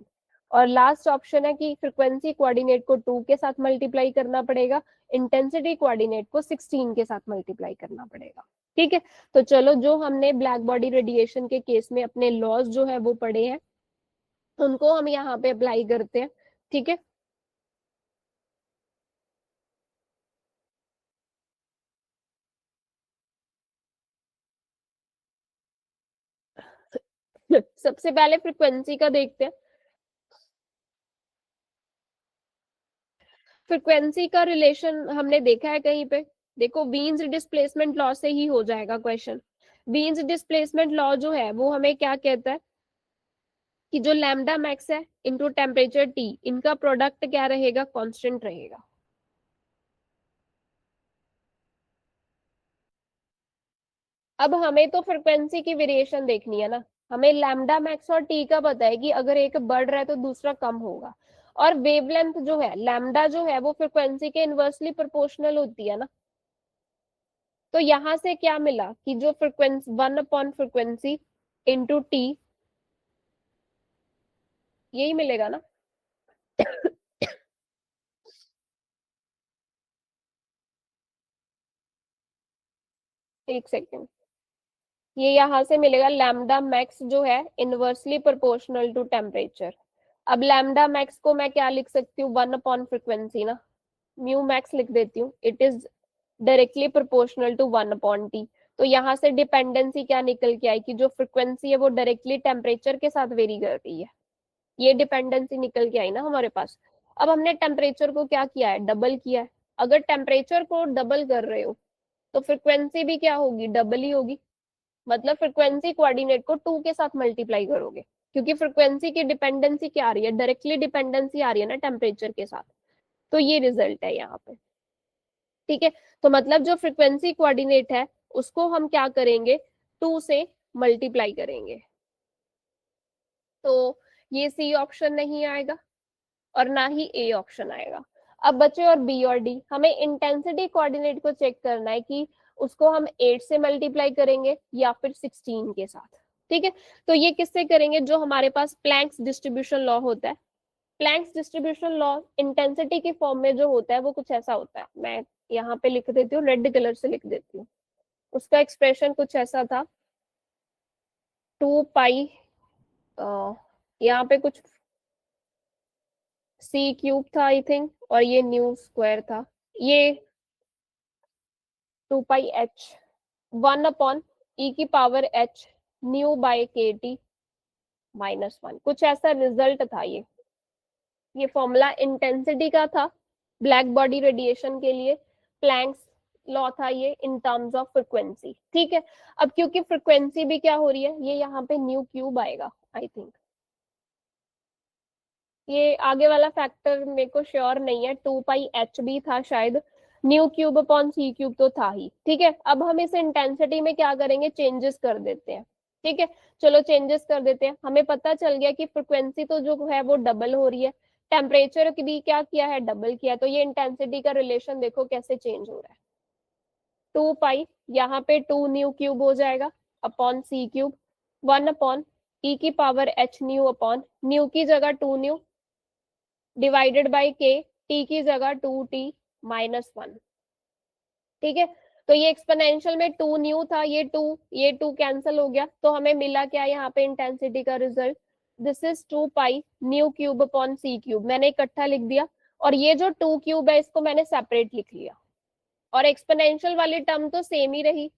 और लास्ट ऑप्शन है कि फ्रीक्वेंसी कोऑर्डिनेट को 2 के साथ मल्टीप्लाई करना पड़ेगा, इंटेंसिटी कोऑर्डिनेट को 16 के साथ मल्टीप्लाई करना पड़ेगा, ठीक है। तो चलो, जो हमने ब्लैक बॉडी रेडिएशन के केस में अपने लॉज जो है वो पढ़े हैं, उनको हम यहाँ पे अप्लाई करते हैं, ठीक है। सबसे पहले फ्रीक्वेंसी का देखते हैं। फ्रीक्वेंसी का रिलेशन हमने देखा है कहीं पे, देखो वीन्स डिस्प्लेसमेंट लॉ से ही हो जाएगा क्वेश्चन। वीन्स डिस्प्लेसमेंट लॉ जो है वो हमें क्या कहता है कि जो लैम्डा मैक्स है इनटू टेम्परेचर टी, इनका प्रोडक्ट क्या रहेगा, कांस्टेंट रहेगा। अब हमें तो फ्रीक्वेंसी की वेरिएशन देखनी है ना, हमें लैम्डा मैक्स और टी का पता है कि अगर एक बढ़ रहा है तो दूसरा कम होगा, और वेवलेंथ जो है लैम्डा जो है वो फ्रीक्वेंसी के इनवर्सली प्रोपोर्शनल होती है ना। तो यहां से क्या मिला कि जो फ्रीक्वेंसी 1/फ्रीक्वेंसी इंटू टी, यही मिलेगा ना। एक सेकेंड, ये यहां से मिलेगा लैम्डा मैक्स जो है इनवर्सली प्रोपोर्शनल टू टेम्परेचर। अब लैम्डा मैक्स को मैं क्या लिख सकती हूँ, 1/फ्रीक्वेंसी ना, म्यू मैक्स लिख देती हूँ, it is directly proportional to 1/T। तो यहाँ से डिपेंडेंसी क्या निकल के आई कि जो फ्रीक्वेंसी है वो डायरेक्टली टेम्परेचर के साथ वेरी कर रही है, ये डिपेंडेंसी निकल के आई ना हमारे पास। अब हमने टेम्परेचर को क्या किया है, डबल किया है। अगर टेम्परेचर को डबल कर रहे हो तो फ्रीक्वेंसी भी क्या होगी, डबल ही होगी, मतलब फ्रीक्वेंसी कोऑर्डिनेट को 2 के साथ मल्टीप्लाई करोगे, क्योंकि फ्रीक्वेंसी की डिपेंडेंसी क्या आ रही है, डायरेक्टली डिपेंडेंसी आ रही है ना टेम्परेचर के साथ। तो ये रिजल्ट है यहाँ पे, ठीक है। तो मतलब जो फ्रीक्वेंसी कोऑर्डिनेट है उसको हम क्या करेंगे, 2 से मल्टीप्लाई करेंगे, तो ये सी ऑप्शन नहीं आएगा और ना ही ए ऑप्शन आएगा। अब बचे और बी और डी। हमें इंटेंसिटी कोऑर्डिनेट को चेक करना है कि उसको हम 8 से मल्टीप्लाई करेंगे या फिर 16 के साथ। ठीक है, तो ये किससे करेंगे? जो हमारे पास प्लैंक्स डिस्ट्रीब्यूशन लॉ होता है। प्लैंक्स डिस्ट्रीब्यूशन लॉ इंटेंसिटी की फॉर्म में जो होता है वो कुछ ऐसा होता है, मैं यहाँ पे लिख देती हूँ, रेड कलर से लिख देती हूँ। उसका एक्सप्रेशन कुछ ऐसा था, 2 पाई, यहाँ पे कुछ सी क्यूब था आई थिंक, और ये न्यू स्क्वायर था, ये 2 पाई h 1 अपॉन e की पावर h न्यू बाय के टी -1, कुछ ऐसा रिजल्ट था। ये फॉर्मूला इंटेंसिटी का था ब्लैक बॉडी रेडिएशन के लिए, प्लैंक्स लॉ था ये इन टर्म्स ऑफ फ्रीक्वेंसी। ठीक है, अब क्योंकि फ्रीक्वेंसी भी क्या हो रही है, ये यहाँ पे न्यू क्यूब आएगा आई थिंक, ये आगे वाला फैक्टर मेरे को श्योर नहीं है, 2 पाई h भी था शायद, new cube upon C cube तो था ही। ठीक है, अब हम इस इंटेंसिटी में क्या करेंगे, चेंजेस कर देते हैं। ठीक है, चलो चेंजेस कर देते हैं। हमें पता चल गया कि फ्रिक्वेंसी तो जो है वो डबल हो रही है, टेम्परेचर की भी क्या किया है, डबल किया है, तो ये इंटेंसिटी का रिलेशन देखो कैसे चेंज हो रहा है। 2 पाई, यहाँ पे 2 न्यू क्यूब हो जाएगा अपॉन सी क्यूब, 1 अपॉन ई की power h new upon new की जगह 2 न्यू डिवाइडेड बाई के, टी की जगह 2t-1। ठीक है, तो ये एक्सपोनेंशियल में 2 न्यू था, ये 2 कैंसिल हो गया, तो हमें मिला क्या यहाँ पे इंटेंसिटी का result, this is 2 pi nu cube upon C cube, मैंने इकट्ठा लिख दिया, और ये जो 2 क्यूब है इसको मैंने सेपरेट लिख लिया, और एक्सपोनेंशियल वाली टर्म तो सेम ही रही,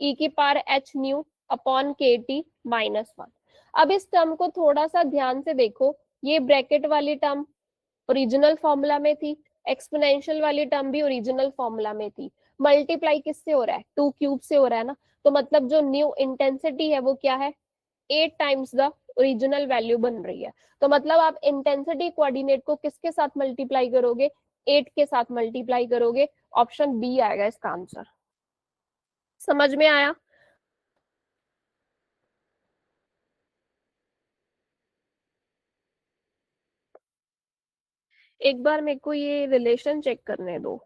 ई की पावर h न्यू अपॉन के टी -1। अब इस टर्म को थोड़ा सा ध्यान से देखो, ये ब्रैकेट वाली टर्म ओरिजिनल फॉर्मूला में थी, एक्सपोनेंशियल वाली टर्म भी ओरिजिनल फॉर्मूला में थी, मल्टीप्लाई किससे हो रहा है, 2 क्यूब से हो रहा है ना, तो मतलब जो न्यू इंटेंसिटी है वो क्या है, 8 टाइम्स द ओरिजिनल वैल्यू बन रही है। तो मतलब आप इंटेंसिटी कोऑर्डिनेट को किसके साथ मल्टीप्लाई करोगे, 8 के साथ मल्टीप्लाई करोगे, ऑप्शन बी आएगा इसका आंसर। समझ में आया? एक बार मेरे को ये रिलेशन चेक करने दो।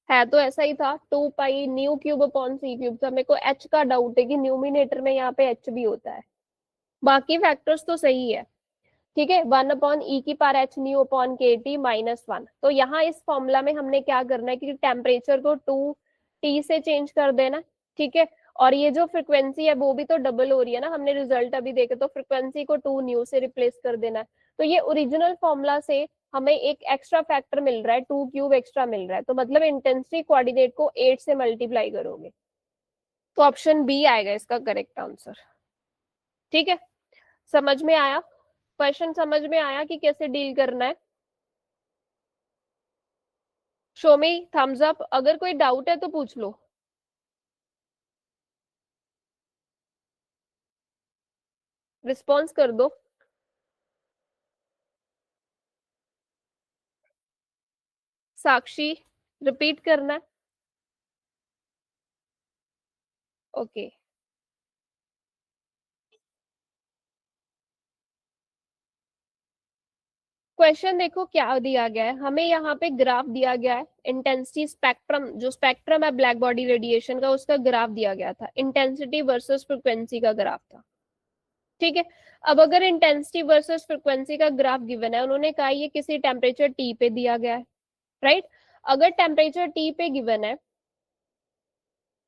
है तो ऐसा ही था, 2 pi nu cube upon C cube था, मेरे को h का डाउट है कि न्यूमिनेटर में यहाँ पे h भी होता है, बाकी फैक्टर्स तो सही है। ठीक है, 1 अपॉन ई की पावर h न्यू अपॉन के टी -1, तो यहाँ इस फॉर्मूला में हमने क्या करना है कि टेम्परेचर को 2t से चेंज कर देना। ठीक है, और ये जो फ्रिक्वेंसी है वो भी तो डबल हो रही है ना, हमने रिजल्ट अभी देखे, तो फ्रिक्वेंसी को 2 न्यू से रिप्लेस कर देना है, तो ये ओरिजिनल फॉर्मूला से हमें एक एक्स्ट्रा फैक्टर मिल रहा है, 2 क्यूब एक्स्ट्रा मिल रहा है, तो मतलब इंटेंसिटी कोऑर्डिनेट को 8 से मल्टीप्लाई करोगे, तो ऑप्शन बी आएगा इसका करेक्ट आंसर। ठीक है, समझ में आया? क्वेश्चन समझ में आया कि कैसे डील करना है? शो मी थम्स अप, अगर कोई डाउट है तो पूछ लो। रिस्पॉन्स कर दो। साक्षी, रिपीट करना है। ओके, क्वेश्चन देखो क्या दिया गया है, हमें यहाँ पे ग्राफ दिया गया है, इंटेंसिटी स्पेक्ट्रम, जो स्पेक्ट्रम है ब्लैक बॉडी रेडिएशन का, उसका ग्राफ दिया गया था, इंटेंसिटी वर्सेस फ्रिक्वेंसी का ग्राफ था। ठीक है, अब अगर इंटेंसिटी वर्सेस फ्रिक्वेंसी का ग्राफ गिवन है, उन्होंने कहा ये किसी टेम्परेचर टी पे दिया गया है, राइट? अगर टेम्परेचर टी पे गिवन है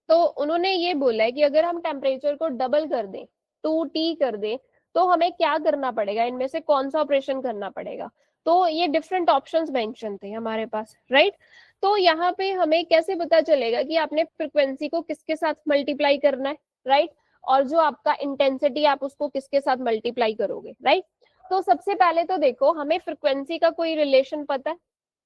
तो उन्होंने ये बोला है कि अगर हम टेम्परेचर को डबल कर दें, 2t कर दें, तो हमें क्या करना पड़ेगा, इनमें से कौन सा ऑपरेशन करना पड़ेगा, तो ये डिफरेंट ऑप्शंस मेंशन थे हमारे पास, राइट? तो यहाँ पे हमें कैसे पता चलेगा कि आपने फ्रिक्वेंसी को किसके साथ मल्टीप्लाई करना है, राइट? और जो आपका इंटेंसिटी आप उसको किसके साथ मल्टीप्लाई करोगे, राइट? तो सबसे पहले तो देखो, हमें फ्रिक्वेंसी का कोई रिलेशन पता है?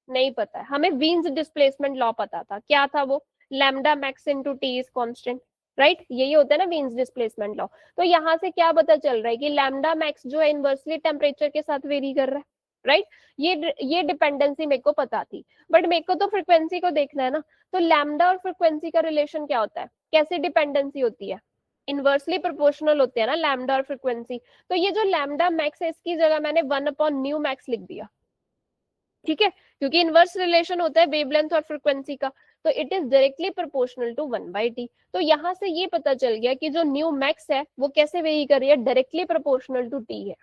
नहीं पता है। हमें वीन्स डिस्प्लेसमेंट लॉ पता था, क्या था वो, lambda max into T is constant, right? यही होता है ना वीन्स डिस्प्लेसमेंट लॉ। तो यहाँ से क्या पता चल रहा है कि लैम्डा मैक्स जो है इनवर्सली टेम्परेचर के साथ वेरी कर रहा है, राइट। ये डिपेंडेंसी मेरे को पता थी, बट मेरे को तो फ्रिक्वेंसी को देखना है ना। तो लैम्डा और फ्रिक्वेंसी का रिलेशन क्या होता है, कैसे डिपेंडेंसी होती है, इनवर्सली प्रोपोर्शनल होते हैं ना लैम्डा और फ्रिक्वेंसी। तो ये जो लैम्डा मैक्स है इसकी जगह मैंने 1/न्यू मैक्स लिख दिया, ठीक है, क्योंकि इनवर्स रिलेशन होता है वेवलेंथ और फ्रिक्वेंसी का। तो it is directly proportional to 1/t। तो यहाँ से ये पता चल गया कि जो न्यू मैक्स है वो कैसे वेरी कर रही है, डायरेक्टली प्रोपोर्शनल टू टी है।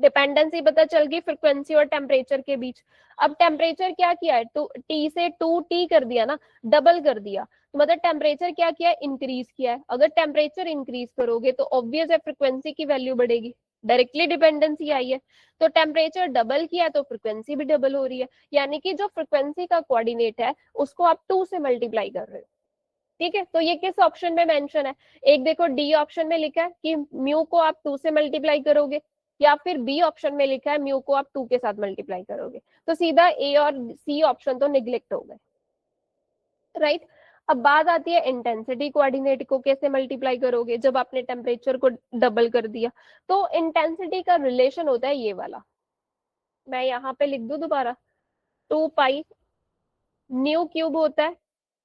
डिपेंडेंसी पता चल गई फ्रिक्वेंसी और टेम्परेचर के बीच। अब टेम्परेचर क्या किया है, टी से 2t कर दिया ना, डबल कर दिया, तो मतलब टेम्परेचर क्या किया है, इंक्रीज किया है। अगर टेम्परेचर इंक्रीज करोगे तो ऑब्वियस है फ्रिक्वेंसी की वैल्यू बढ़ेगी, डायरेक्टली डिपेंडेंसी आई है। तो टेम्परेचर डबल किया तो फ्रिक्वेंसी भी डबल हो रही है, यानी कि जो फ्रिक्वेंसी का कोऑर्डिनेट है उसको आप 2 से मल्टीप्लाई कर रहे हो, ठीक है। तो ये किस ऑप्शन में मेंशन है, एक देखो डी ऑप्शन में लिखा है कि म्यू को आप 2 से मल्टीप्लाई करोगे, या फिर बी ऑप्शन में लिखा है म्यू को आप 2 के साथ मल्टीप्लाई करोगे। तो सीधा ए और सी ऑप्शन तो निग्लेक्ट हो गए, राइट। अब बात आती है इंटेंसिटी कोऑर्डिनेट को कैसे मल्टीप्लाई करोगे जब आपने टेम्परेचर को डबल कर दिया। तो इंटेंसिटी का रिलेशन होता है ये वाला, मैं यहाँ पे लिख दूं दोबारा, 2 पाई न्यू क्यूब होता है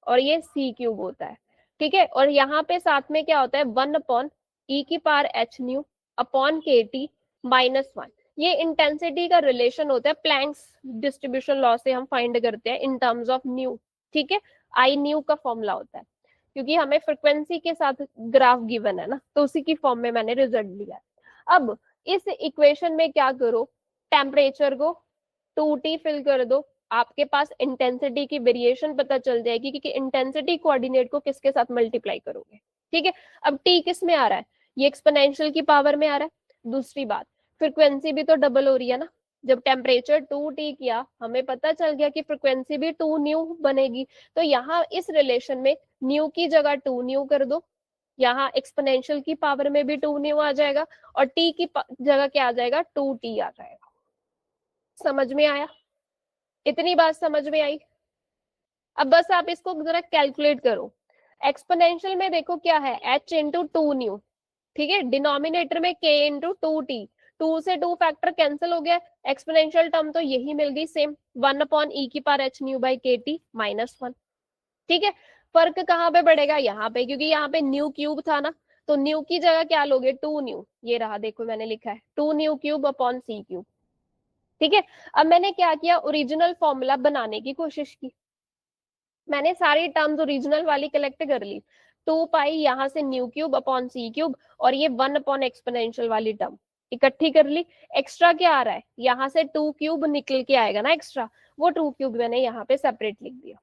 और ये सी क्यूब होता है, ठीक है। और यहाँ पे साथ में क्या होता है, 1/e⁻h न्यू अपॉन के टी -1। ये इंटेंसिटी का रिलेशन होता है, प्लैंक्स डिस्ट्रीब्यूशन लॉ से हम फाइंड करते हैं इन टर्म्स ऑफ न्यू, ठीक है। आई न्यू का फॉर्मूला होता है, क्योंकि हमें फ्रिक्वेंसी के साथ ग्राफ गिवन है ना, तो उसी की फॉर्म में मैंने रिजल्ट लिया है। अब इस इक्वेशन में क्या करो, टेम्परेचर को 2t फिल कर दो, आपके पास इंटेंसिटी की वेरिएशन पता चल जाएगी कि इंटेंसिटी कोऑर्डिनेट को किसके साथ मल्टीप्लाई करोगे, ठीक है। अब t किस में आ रहा है, ये एक्सपोनेंशियल की पावर में आ रहा है। दूसरी बात, फ्रिक्वेंसी भी तो डबल हो रही है ना, जब टेम्परेचर 2t किया हमें पता चल गया कि फ्रिक्वेंसी भी 2 न्यू बनेगी। तो यहाँ इस रिलेशन में न्यू की जगह 2 न्यू कर दो, यहाँ एक्सपोनेंशियल की पावर में भी 2 न्यू आ जाएगा, और t की जगह क्या आ जाएगा, 2t आ जाएगा। समझ में आया, इतनी बात समझ में आई। अब बस आप इसको जरा कैलकुलेट करो, एक्सपोनेंशियल में देखो क्या है, h इंटू 2 न्यू, ठीक है, डिनोमिनेटर में k इंटू 2t, 2 से 2 फैक्टर कैंसिल हो गया, एक्सपोनेंशियल टर्म तो यही मिल गई सेम, 1/e⁻h न्यू बाई के टी -1, ठीक है। फर्क कहाँ पे पड़ेगा, यहाँ पे, क्योंकि यहाँ पे न्यू क्यूब था ना, तो न्यू की जगह क्या लोगे, 2 न्यू, ये रहा देखो मैंने लिखा है 2 new cube upon C cube, ठीक है। अब मैंने क्या किया, ओरिजिनल फॉर्मूला बनाने की कोशिश की, मैंने सारी टर्म्स ओरिजिनल वाली कलेक्ट कर ली, 2 पाई यहाँ से new cube upon C cube, और ये 1/एक्सपोनेंशियल वाली टर्म इकट्ठी कर ली। एक्स्ट्रा क्या आ रहा है, यहाँ से 2 क्यूब निकल के आएगा ना एक्स्ट्रा, वो 2 क्यूब मैंने यहाँ पे सेपरेट लिख दिया।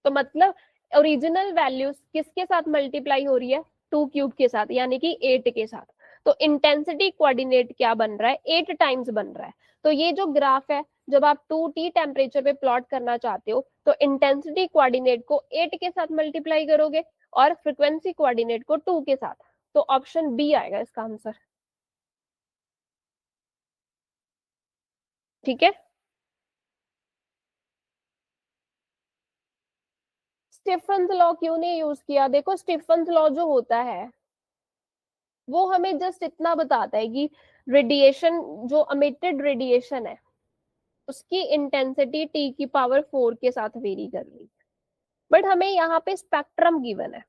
तो मतलब ओरिजिनल वैल्यूज किसके साथ मल्टीप्लाई हो रही है, 2 क्यूब के साथ, यानी कि 8 के साथ। तो इंटेंसिटी कोऑर्डिनेट क्या बन रहा है, 8 टाइम्स बन रहा है। तो ये जो ग्राफ है, जब आप 2t टेम्परेचर पे प्लॉट करना चाहते हो तो इंटेंसिटी कोऑर्डिनेट को 8 के साथ मल्टीप्लाई करोगे और फ्रिक्वेंसी कोऑर्डिनेट को 2 के साथ। तो ऑप्शन बी आएगा इसका आंसर, ठीक है। स्टीफन्स लॉ क्यों नहीं यूज किया, देखो स्टीफन्स लॉ जो होता है वो हमें जस्ट इतना बताता है कि रेडिएशन, जो अमिटेड रेडिएशन है उसकी इंटेंसिटी T⁴ के साथ वेरी कर रही है, बट हमें यहाँ पे स्पेक्ट्रम गिवन है,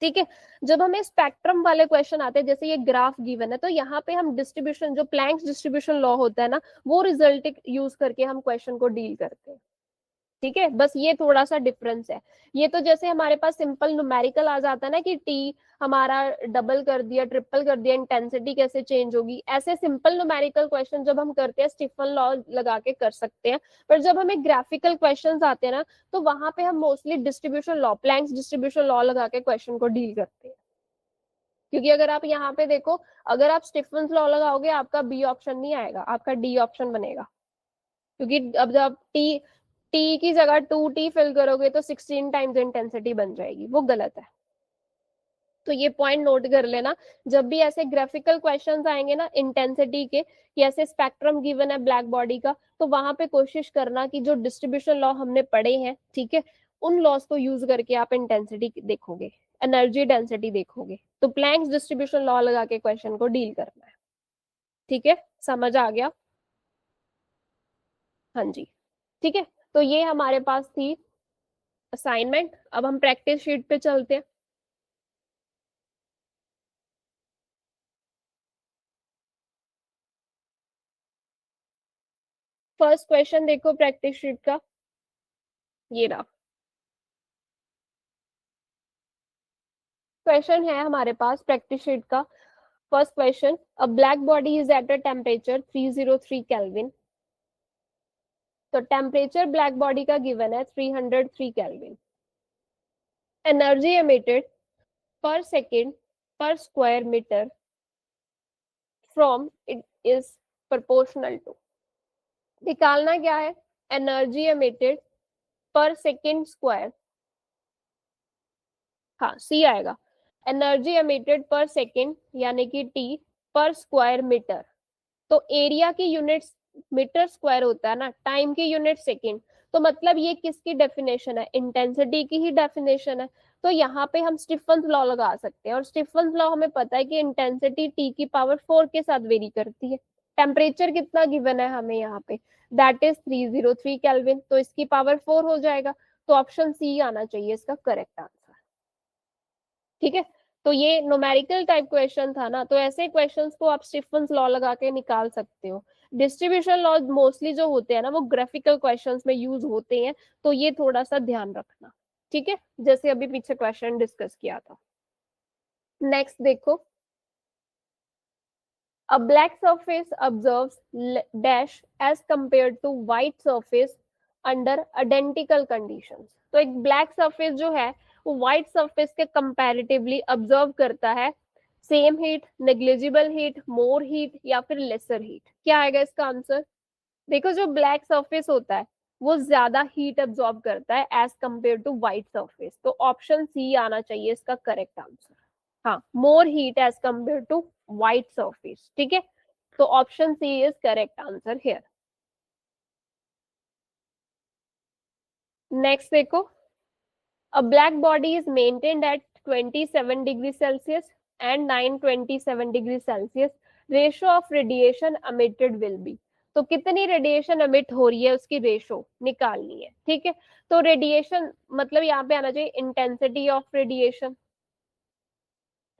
ठीक है। जब हमें स्पेक्ट्रम वाले क्वेश्चन आते हैं, जैसे ये ग्राफ गिवन है, तो यहाँ पे हम डिस्ट्रीब्यूशन, जो प्लैंक्स डिस्ट्रीब्यूशन लॉ होता है ना, वो रिजल्ट यूज करके हम क्वेश्चन को डील करते हैं, ठीक है। बस ये थोड़ा सा डिफरेंस है। ये तो जैसे हमारे पास सिंपल न्यूमेरिकल आ जाता है ना कि टी हमारा डबल कर दिया, ट्रिपल कर दिया, इंटेंसिटी कैसे चेंज होगी, ऐसे सिंपल न्यूमेरिकल क्वेश्चन जब हम करते हैं स्टीफन लॉ लगा के कर सकते हैं। पर जब हमें ग्राफिकल क्वेश्चंस आते हैं ना, तो वहां पे हम mostly distribution law, Planck's distribution law लगा के क्वेश्चन को डील करते हैं। क्योंकि अगर आप यहाँ पे देखो, अगर आप स्टीफन लॉ लगाओगे आपका बी ऑप्शन नहीं आएगा, आपका डी ऑप्शन बनेगा, क्योंकि अब जब टी की जगह 2t फिल करोगे तो 16 टाइम्स इंटेंसिटी बन जाएगी, वो गलत है। तो ये पॉइंट नोट कर लेना, जब भी ऐसे ग्राफिकल क्वेश्चंस आएंगे ना इंटेंसिटी के, कि ऐसे स्पेक्ट्रम गिवन है ब्लैक बॉडी का, तो वहां पे कोशिश करना कि जो डिस्ट्रीब्यूशन लॉ हमने पढ़े हैं, ठीक है, उन लॉस को यूज करके आप इंटेंसिटी देखोगे, एनर्जी डेंसिटी देखोगे, तो प्लैंक्स डिस्ट्रीब्यूशन लॉ लगा के क्वेश्चन को डील करना है, ठीक है। समझ आ गया। हाँ जी, ठीक है। तो ये हमारे पास थी असाइनमेंट। अब हम प्रैक्टिस शीट पे चलते हैं। फर्स्ट क्वेश्चन देखो प्रैक्टिस शीट का, ये रहा क्वेश्चन है हमारे पास प्रैक्टिस शीट का। First question, a black body is at a temperature 303 kelvin. तो टेम्परेचर ब्लैक बॉडी का गिवन है 303 kelvin. Energy emitted per second per square metre from it is proportional to. निकालना क्या है, energy emitted per second square, हाँ सी आएगा, एनर्जी एमिटेड पर सेकेंड यानी कि टी पर स्क्वायर मीटर। तो एरिया की यूनिट मीटर स्क्वायर होता है ना, टाइम की यूनिट सेकेंड। तो मतलब ये किसकी डेफिनेशन है, इंटेंसिटी की ही डेफिनेशन है। तो यहाँ पे हम स्टीफन लॉ लगा सकते हैं, और स्टीफन लॉ हमें पता है कि इंटेंसिटी टी की पावर 4 के साथ वेरी करती है। टेम्परेचर कितना गिवन है हमें यहाँ पे, दैट इज 303 केल्विन, तो इसकी पावर 4 हो जाएगा। तो ऑप्शन सी आना चाहिए इसका करेक्ट आंसर। ठीक है, तो ये न्यूमेरिकल टाइप क्वेश्चन था ना, तो ऐसे क्वेश्चंस को आप स्टीफन्स लॉ लगा के निकाल सकते हो। डिस्ट्रीब्यूशन लॉ मोस्टली जो होते हैं ना वो ग्राफिकल क्वेश्चंस में यूज होते हैं, तो ये थोड़ा सा ध्यान रखना। ठीक है, जैसे अभी पीछे क्वेश्चन डिस्कस किया था। नेक्स्ट देखो, a black surface observes dash as compared to white surface under identical conditions। तो एक ब्लैक सरफेस जो है वो व्हाइट सरफेस के कंपैरेटिवली ऑब्जर्व करता है same heat, negligible heat, more heat या फिर लेसर हीट। क्या आएगा इसका आंसर, देखो जो ब्लैक सरफेस होता है वो ज्यादा हीट अब्सॉर्ब करता है as compare to white surface, तो ऑप्शन सी आना चाहिए इसका करेक्ट आंसर। हाँ, more heat as compare to white surface, ठीक है। तो option C is correct answer here. Next देखो, a black body is maintained at 27 degrees Celsius and 927 degrees Celsius, ratio of radiation emitted will be। तो कितनी रेडिएशन एमिट हो रही है उसकी रेशो निकालनी है, ठीक है। तो रेडिएशन मतलब यहाँ पे आना चाहिए इंटेंसिटी ऑफ रेडिएशन,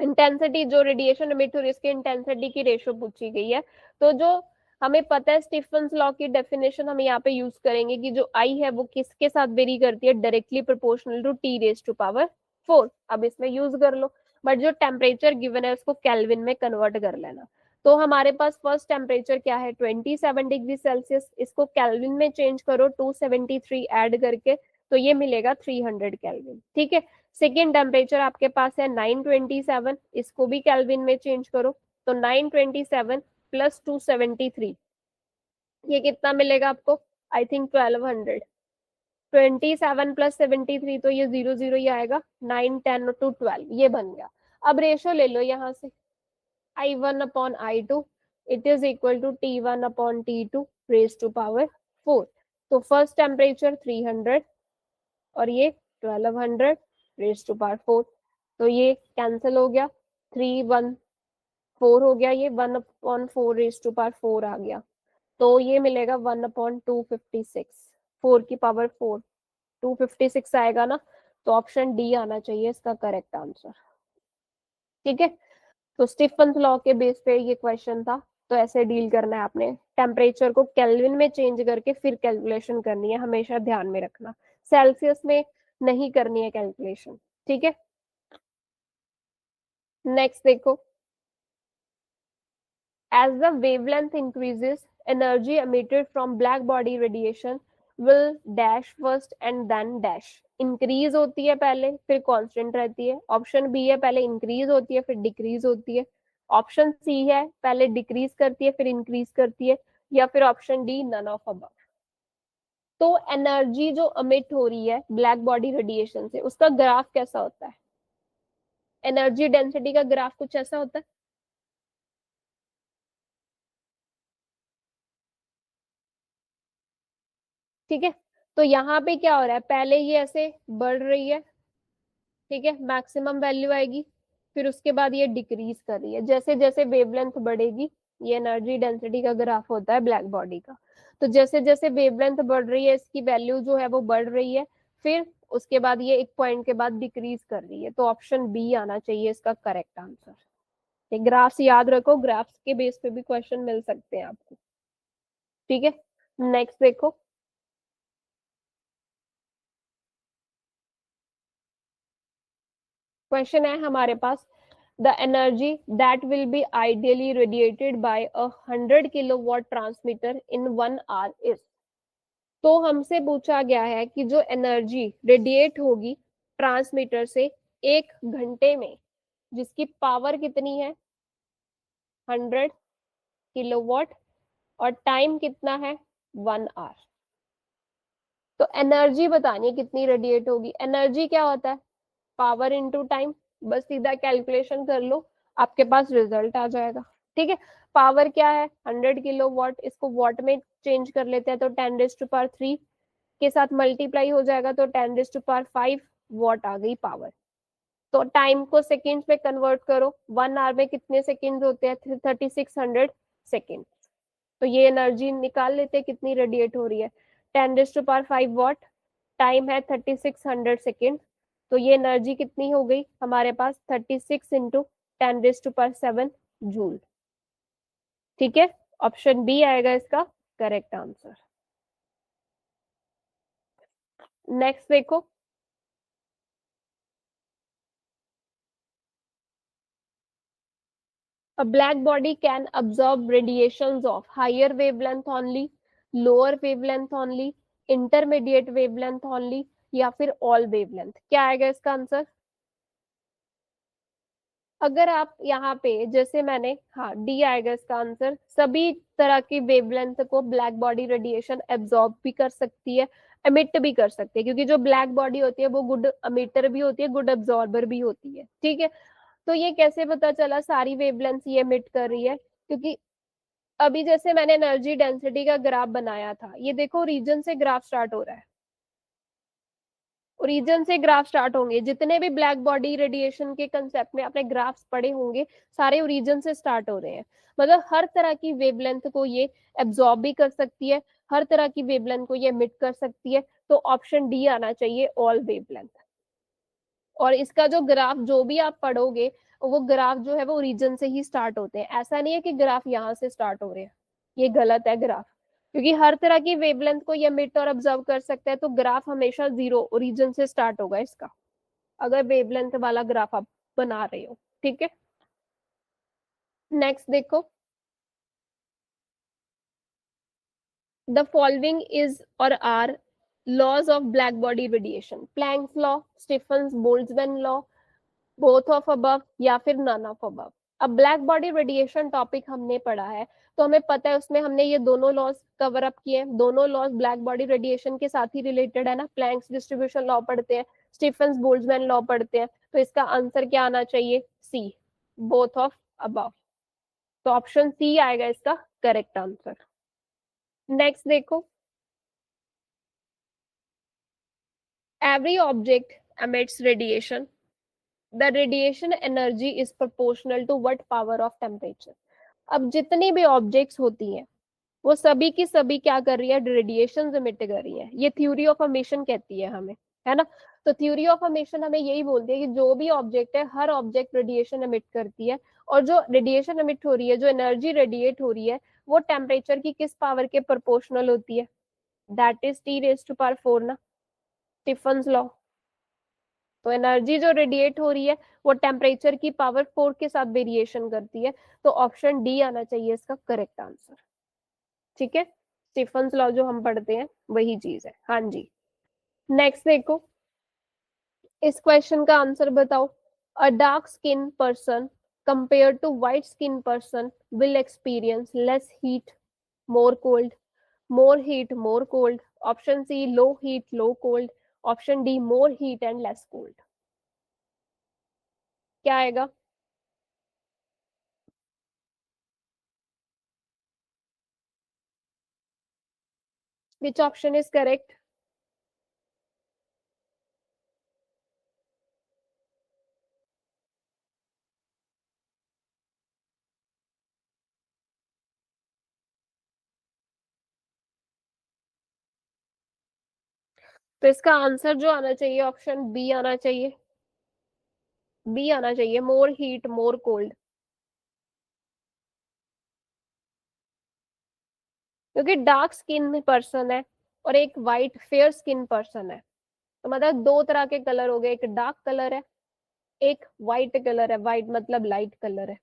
इंटेंसिटी जो रेडिएशन एमिट हो रही है उसकी इंटेंसिटी की रेशो पूछी गई है। तो जो हमें पता है स्टीफन्स लॉ की डेफिनेशन हम यहाँ पे यूज करेंगे कि जो आई है वो किसके साथ वेरी करती है, directly proportional to T raise to power 4। अब इसमें यूज कर लो, बट जो टेम्परेचर गिवन है उसको केल्विन में कन्वर्ट कर लेना। तो हमारे पास फर्स्ट टेम्परेचर क्या है 27 डिग्री सेल्सियस, इसको केल्विन में चेंज करो 273 ऐड करके, तो ये मिलेगा 300 केल्विन, ठीक है। सेकेंड टेम्परेचर आपके पास है 927, इसको भी केल्विन में चेंज करो, तो 927 प्लस 273, ये कितना मिलेगा आपको, आई थिंक 1200। 27 प्लस 73 तो ये 00 ही आएगा, 9 10 टू 12 ये बन गया। अब रेशो ले लो यहाँ से, I1 upon I2 it is equal to T1 upon T2 raise to power 4। तो फर्स्ट टेम्परेचर 300 और ये 1200 रेज टू पावर 4, तो ये कैंसिल हो गया, 314 हो गया, ये 1/4 रेज टू पावर 4 आ गया। तो ये मिलेगा 1/256, 4 की पावर 4, 256 आएगा ना। तो ऑप्शन डी आना चाहिए इसका करेक्ट आंसर, ठीक है। तो स्टीफन लॉ के बेस पे ये क्वेश्चन था, तो ऐसे डील करना है आपने, टेम्परेचर को केल्विन में चेंज करके फिर कैलकुलेशन करनी है, हमेशा ध्यान में रखना, सेल्सियस में नहीं करनी है कैलकुलेशन, ठीक है। नेक्स्ट देखो, as the wavelength increases, energy emitted from black body radiation will dash first and then dash। Increase होती है पहले फिर कांस्टेंट रहती है, ऑप्शन बी है पहले इंक्रीज होती है फिर डिक्रीज होती है, ऑप्शन सी है पहले डिक्रीज करती है फिर इंक्रीज करती है, या फिर option D none of above. तो एनर्जी जो अमिट हो रही है ब्लैक बॉडी रेडिएशन से उसका ग्राफ कैसा होता है, एनर्जी डेंसिटी का ग्राफ कुछ ऐसा होता है, ठीक है। तो यहाँ पे क्या हो रहा है, पहले ये ऐसे बढ़ रही है, ठीक है, मैक्सिमम वैल्यू आएगी, फिर उसके बाद ये डिक्रीज कर रही है, जैसे जैसे वेवलेंथ बढ़ेगी, ये एनर्जी डेंसिटी का ग्राफ होता है ब्लैक बॉडी का। तो जैसे जैसे वेवलेंथ बढ़ रही है इसकी वैल्यू जो है वो बढ़ रही है, फिर उसके बाद ये एक पॉइंट के बाद डिक्रीज कर रही है, तो ऑप्शन बी आना चाहिए इसका करेक्ट आंसर। ये ग्राफ्स याद रखो, ग्राफ्स के बेस पे भी क्वेश्चन मिल सकते हैं आपको। ठीक है, नेक्स्ट देखो। क्वेश्चन है हमारे पास, the energy that will be ideally radiated by a 100 kilowatt transmitter in 1 hour is. तो हमसे पूछा गया है कि जो एनर्जी रेडिएट होगी ट्रांसमीटर से 1 घंटे में, जिसकी पावर कितनी है 100 किलोवाट, और टाइम कितना है 1 आवर। तो एनर्जी बतानी है कितनी रेडिएट होगी। एनर्जी क्या होता है, पावर इंटू टाइम, बस सीधा कैलकुलेशन कर लो, आपके पास रिजल्ट आ जाएगा। ठीक है, पावर क्या है 100 किलोवाट, इसको वॉट में चेंज कर लेते हैं तो 10⁻³ के साथ मल्टीप्लाई हो जाएगा, तो 10⁻5 वॉट आ गई पावर। तो टाइम को सेकेंड्स में कन्वर्ट करो, 1 आवर में कितने सेकेंड्स होते हैं 3600 सेकेंड। तो ये एनर्जी निकाल लेते हैं कितनी रेडिएट हो रही है, 10⁻5 वॉट, टाइम है 3600 सेकेंड। तो ये एनर्जी कितनी हो गई हमारे पास 36 × 10⁻7 जूल। ठीक है, ऑप्शन बी आएगा इसका करेक्ट आंसर। नेक्स्ट देखो। A black body can absorb radiations of higher wavelength only, lower wavelength only, intermediate wavelength only, या फिर all wavelength। क्या आएगा इसका आंसर। अगर आप यहाँ पे जैसे मैंने, हाँ डी आएगा इसका आंसर। सभी तरह की वेवलेंथ को ब्लैक बॉडी रेडिएशन एब्जॉर्ब भी कर सकती है, एमिट भी कर सकती है, क्योंकि जो ब्लैक बॉडी होती है वो गुड एमिटर भी होती है, गुड एब्जॉर्बर भी होती है। ठीक है, तो ये कैसे पता चला सारी वेवलेंथ ये एमिट कर रही है, क्योंकि अभी जैसे मैंने एनर्जी डेंसिटी का ग्राफ बनाया था, ये देखो रीजन से ग्राफ स्टार्ट हो रहा है, रीजन से ग्राफ स्टार्ट होंगे, जितने भी ब्लैक बॉडी रेडिएशन के कंसेप्ट में आपने ग्राफ्स पढ़े होंगे सारे रीजन से स्टार्ट हो रहे हैं। मतलब हर तरह की वेवलेंथ को ये एब्जॉर्ब भी कर सकती है, हर तरह की वेवलेंथ को ये मिट कर सकती है, तो ऑप्शन डी आना चाहिए ऑल वेवलेंथ। और इसका जो ग्राफ जो भी आप पढ़ोगे वो ग्राफ जो है वो रीजन से ही स्टार्ट होते हैं, ऐसा नहीं है कि ग्राफ यहाँ से स्टार्ट हो रहे हैं, ये गलत है ग्राफ, क्योंकि हर तरह की वेवलेंथ को ये मिट और ऑब्जर्व कर सकता है, तो ग्राफ हमेशा जीरो रीजन से स्टार्ट होगा इसका, अगर वेवलेंथ वाला ग्राफ आप बना रहे हो। ठीक है, नेक्स्ट देखो। The following is or are laws of black body radiation, Planck's law, Stefan Boltzmann law, both of above, या फिर नन ऑफ अबव। अब ब्लैक बॉडी रेडिएशन टॉपिक हमने पढ़ा है, तो हमें पता है उसमें हमने ये दोनों लॉज कवर अप किए हैं, दोनों लॉज ब्लैक बॉडी रेडिएशन के साथ ही रिलेटेड है ना, प्लैंक्स डिस्ट्रीब्यूशन लॉ पढ़ते हैं, स्टीफन बोल्ट्जमैन लॉ पढ़ते हैं, तो इसका आंसर क्या आना चाहिए सी, बोथ ऑफ अबव। तो ऑप्शन सी आएगा इसका करेक्ट आंसर। नेक्स्ट देखो। Every object emits radiation, the radiation energy is proportional to what power of temperature। अब जितनी भी ऑब्जेक्ट्स होती हैं वो सभी की सभी क्या कर रही है, रेडिएशन एमिट कर रही है, ये थ्योरी ऑफ एमिशन कहती है हमें, है ना। तो थ्योरी ऑफ एमिशन हमें यही बोलती है कि जो भी ऑब्जेक्ट है हर ऑब्जेक्ट रेडिएशन एमिट करती है, और जो रेडिएशन एमिट हो रही है, जो एनर्जी रेडिएट हो रही है, वो टेम्परेचर की किस पावर के प्रोपोर्शनल होती है, दैट इज T⁻⁴ ना, स्टीफन्स लॉ। तो एनर्जी जो रेडिएट हो रही है वो टेम्परेचर की पावर 4 के साथ वेरिएशन करती है, तो ऑप्शन डी आना चाहिए इसका करेक्ट आंसर। ठीक है, स्टीफन्स लॉ जो हम पढ़ते हैं वही चीज है, हाँ जी। नेक्स्ट देखो, इस क्वेश्चन का आंसर बताओ। A dark skin person compare to white skin person will experience less heat, more cold, more heat more cold, option C low heat low cold, option D more heat and less cold. क्या आएगा। Which option is correct. तो इसका आंसर जो आना चाहिए ऑप्शन बी आना चाहिए, बी आना चाहिए, मोर हीट मोर कोल्ड। क्योंकि डार्क स्किन पर्सन है और एक वाइट फेयर स्किन पर्सन है, तो मतलब दो तरह के कलर हो गए, एक डार्क कलर है एक वाइट कलर है, वाइट मतलब लाइट कलर है।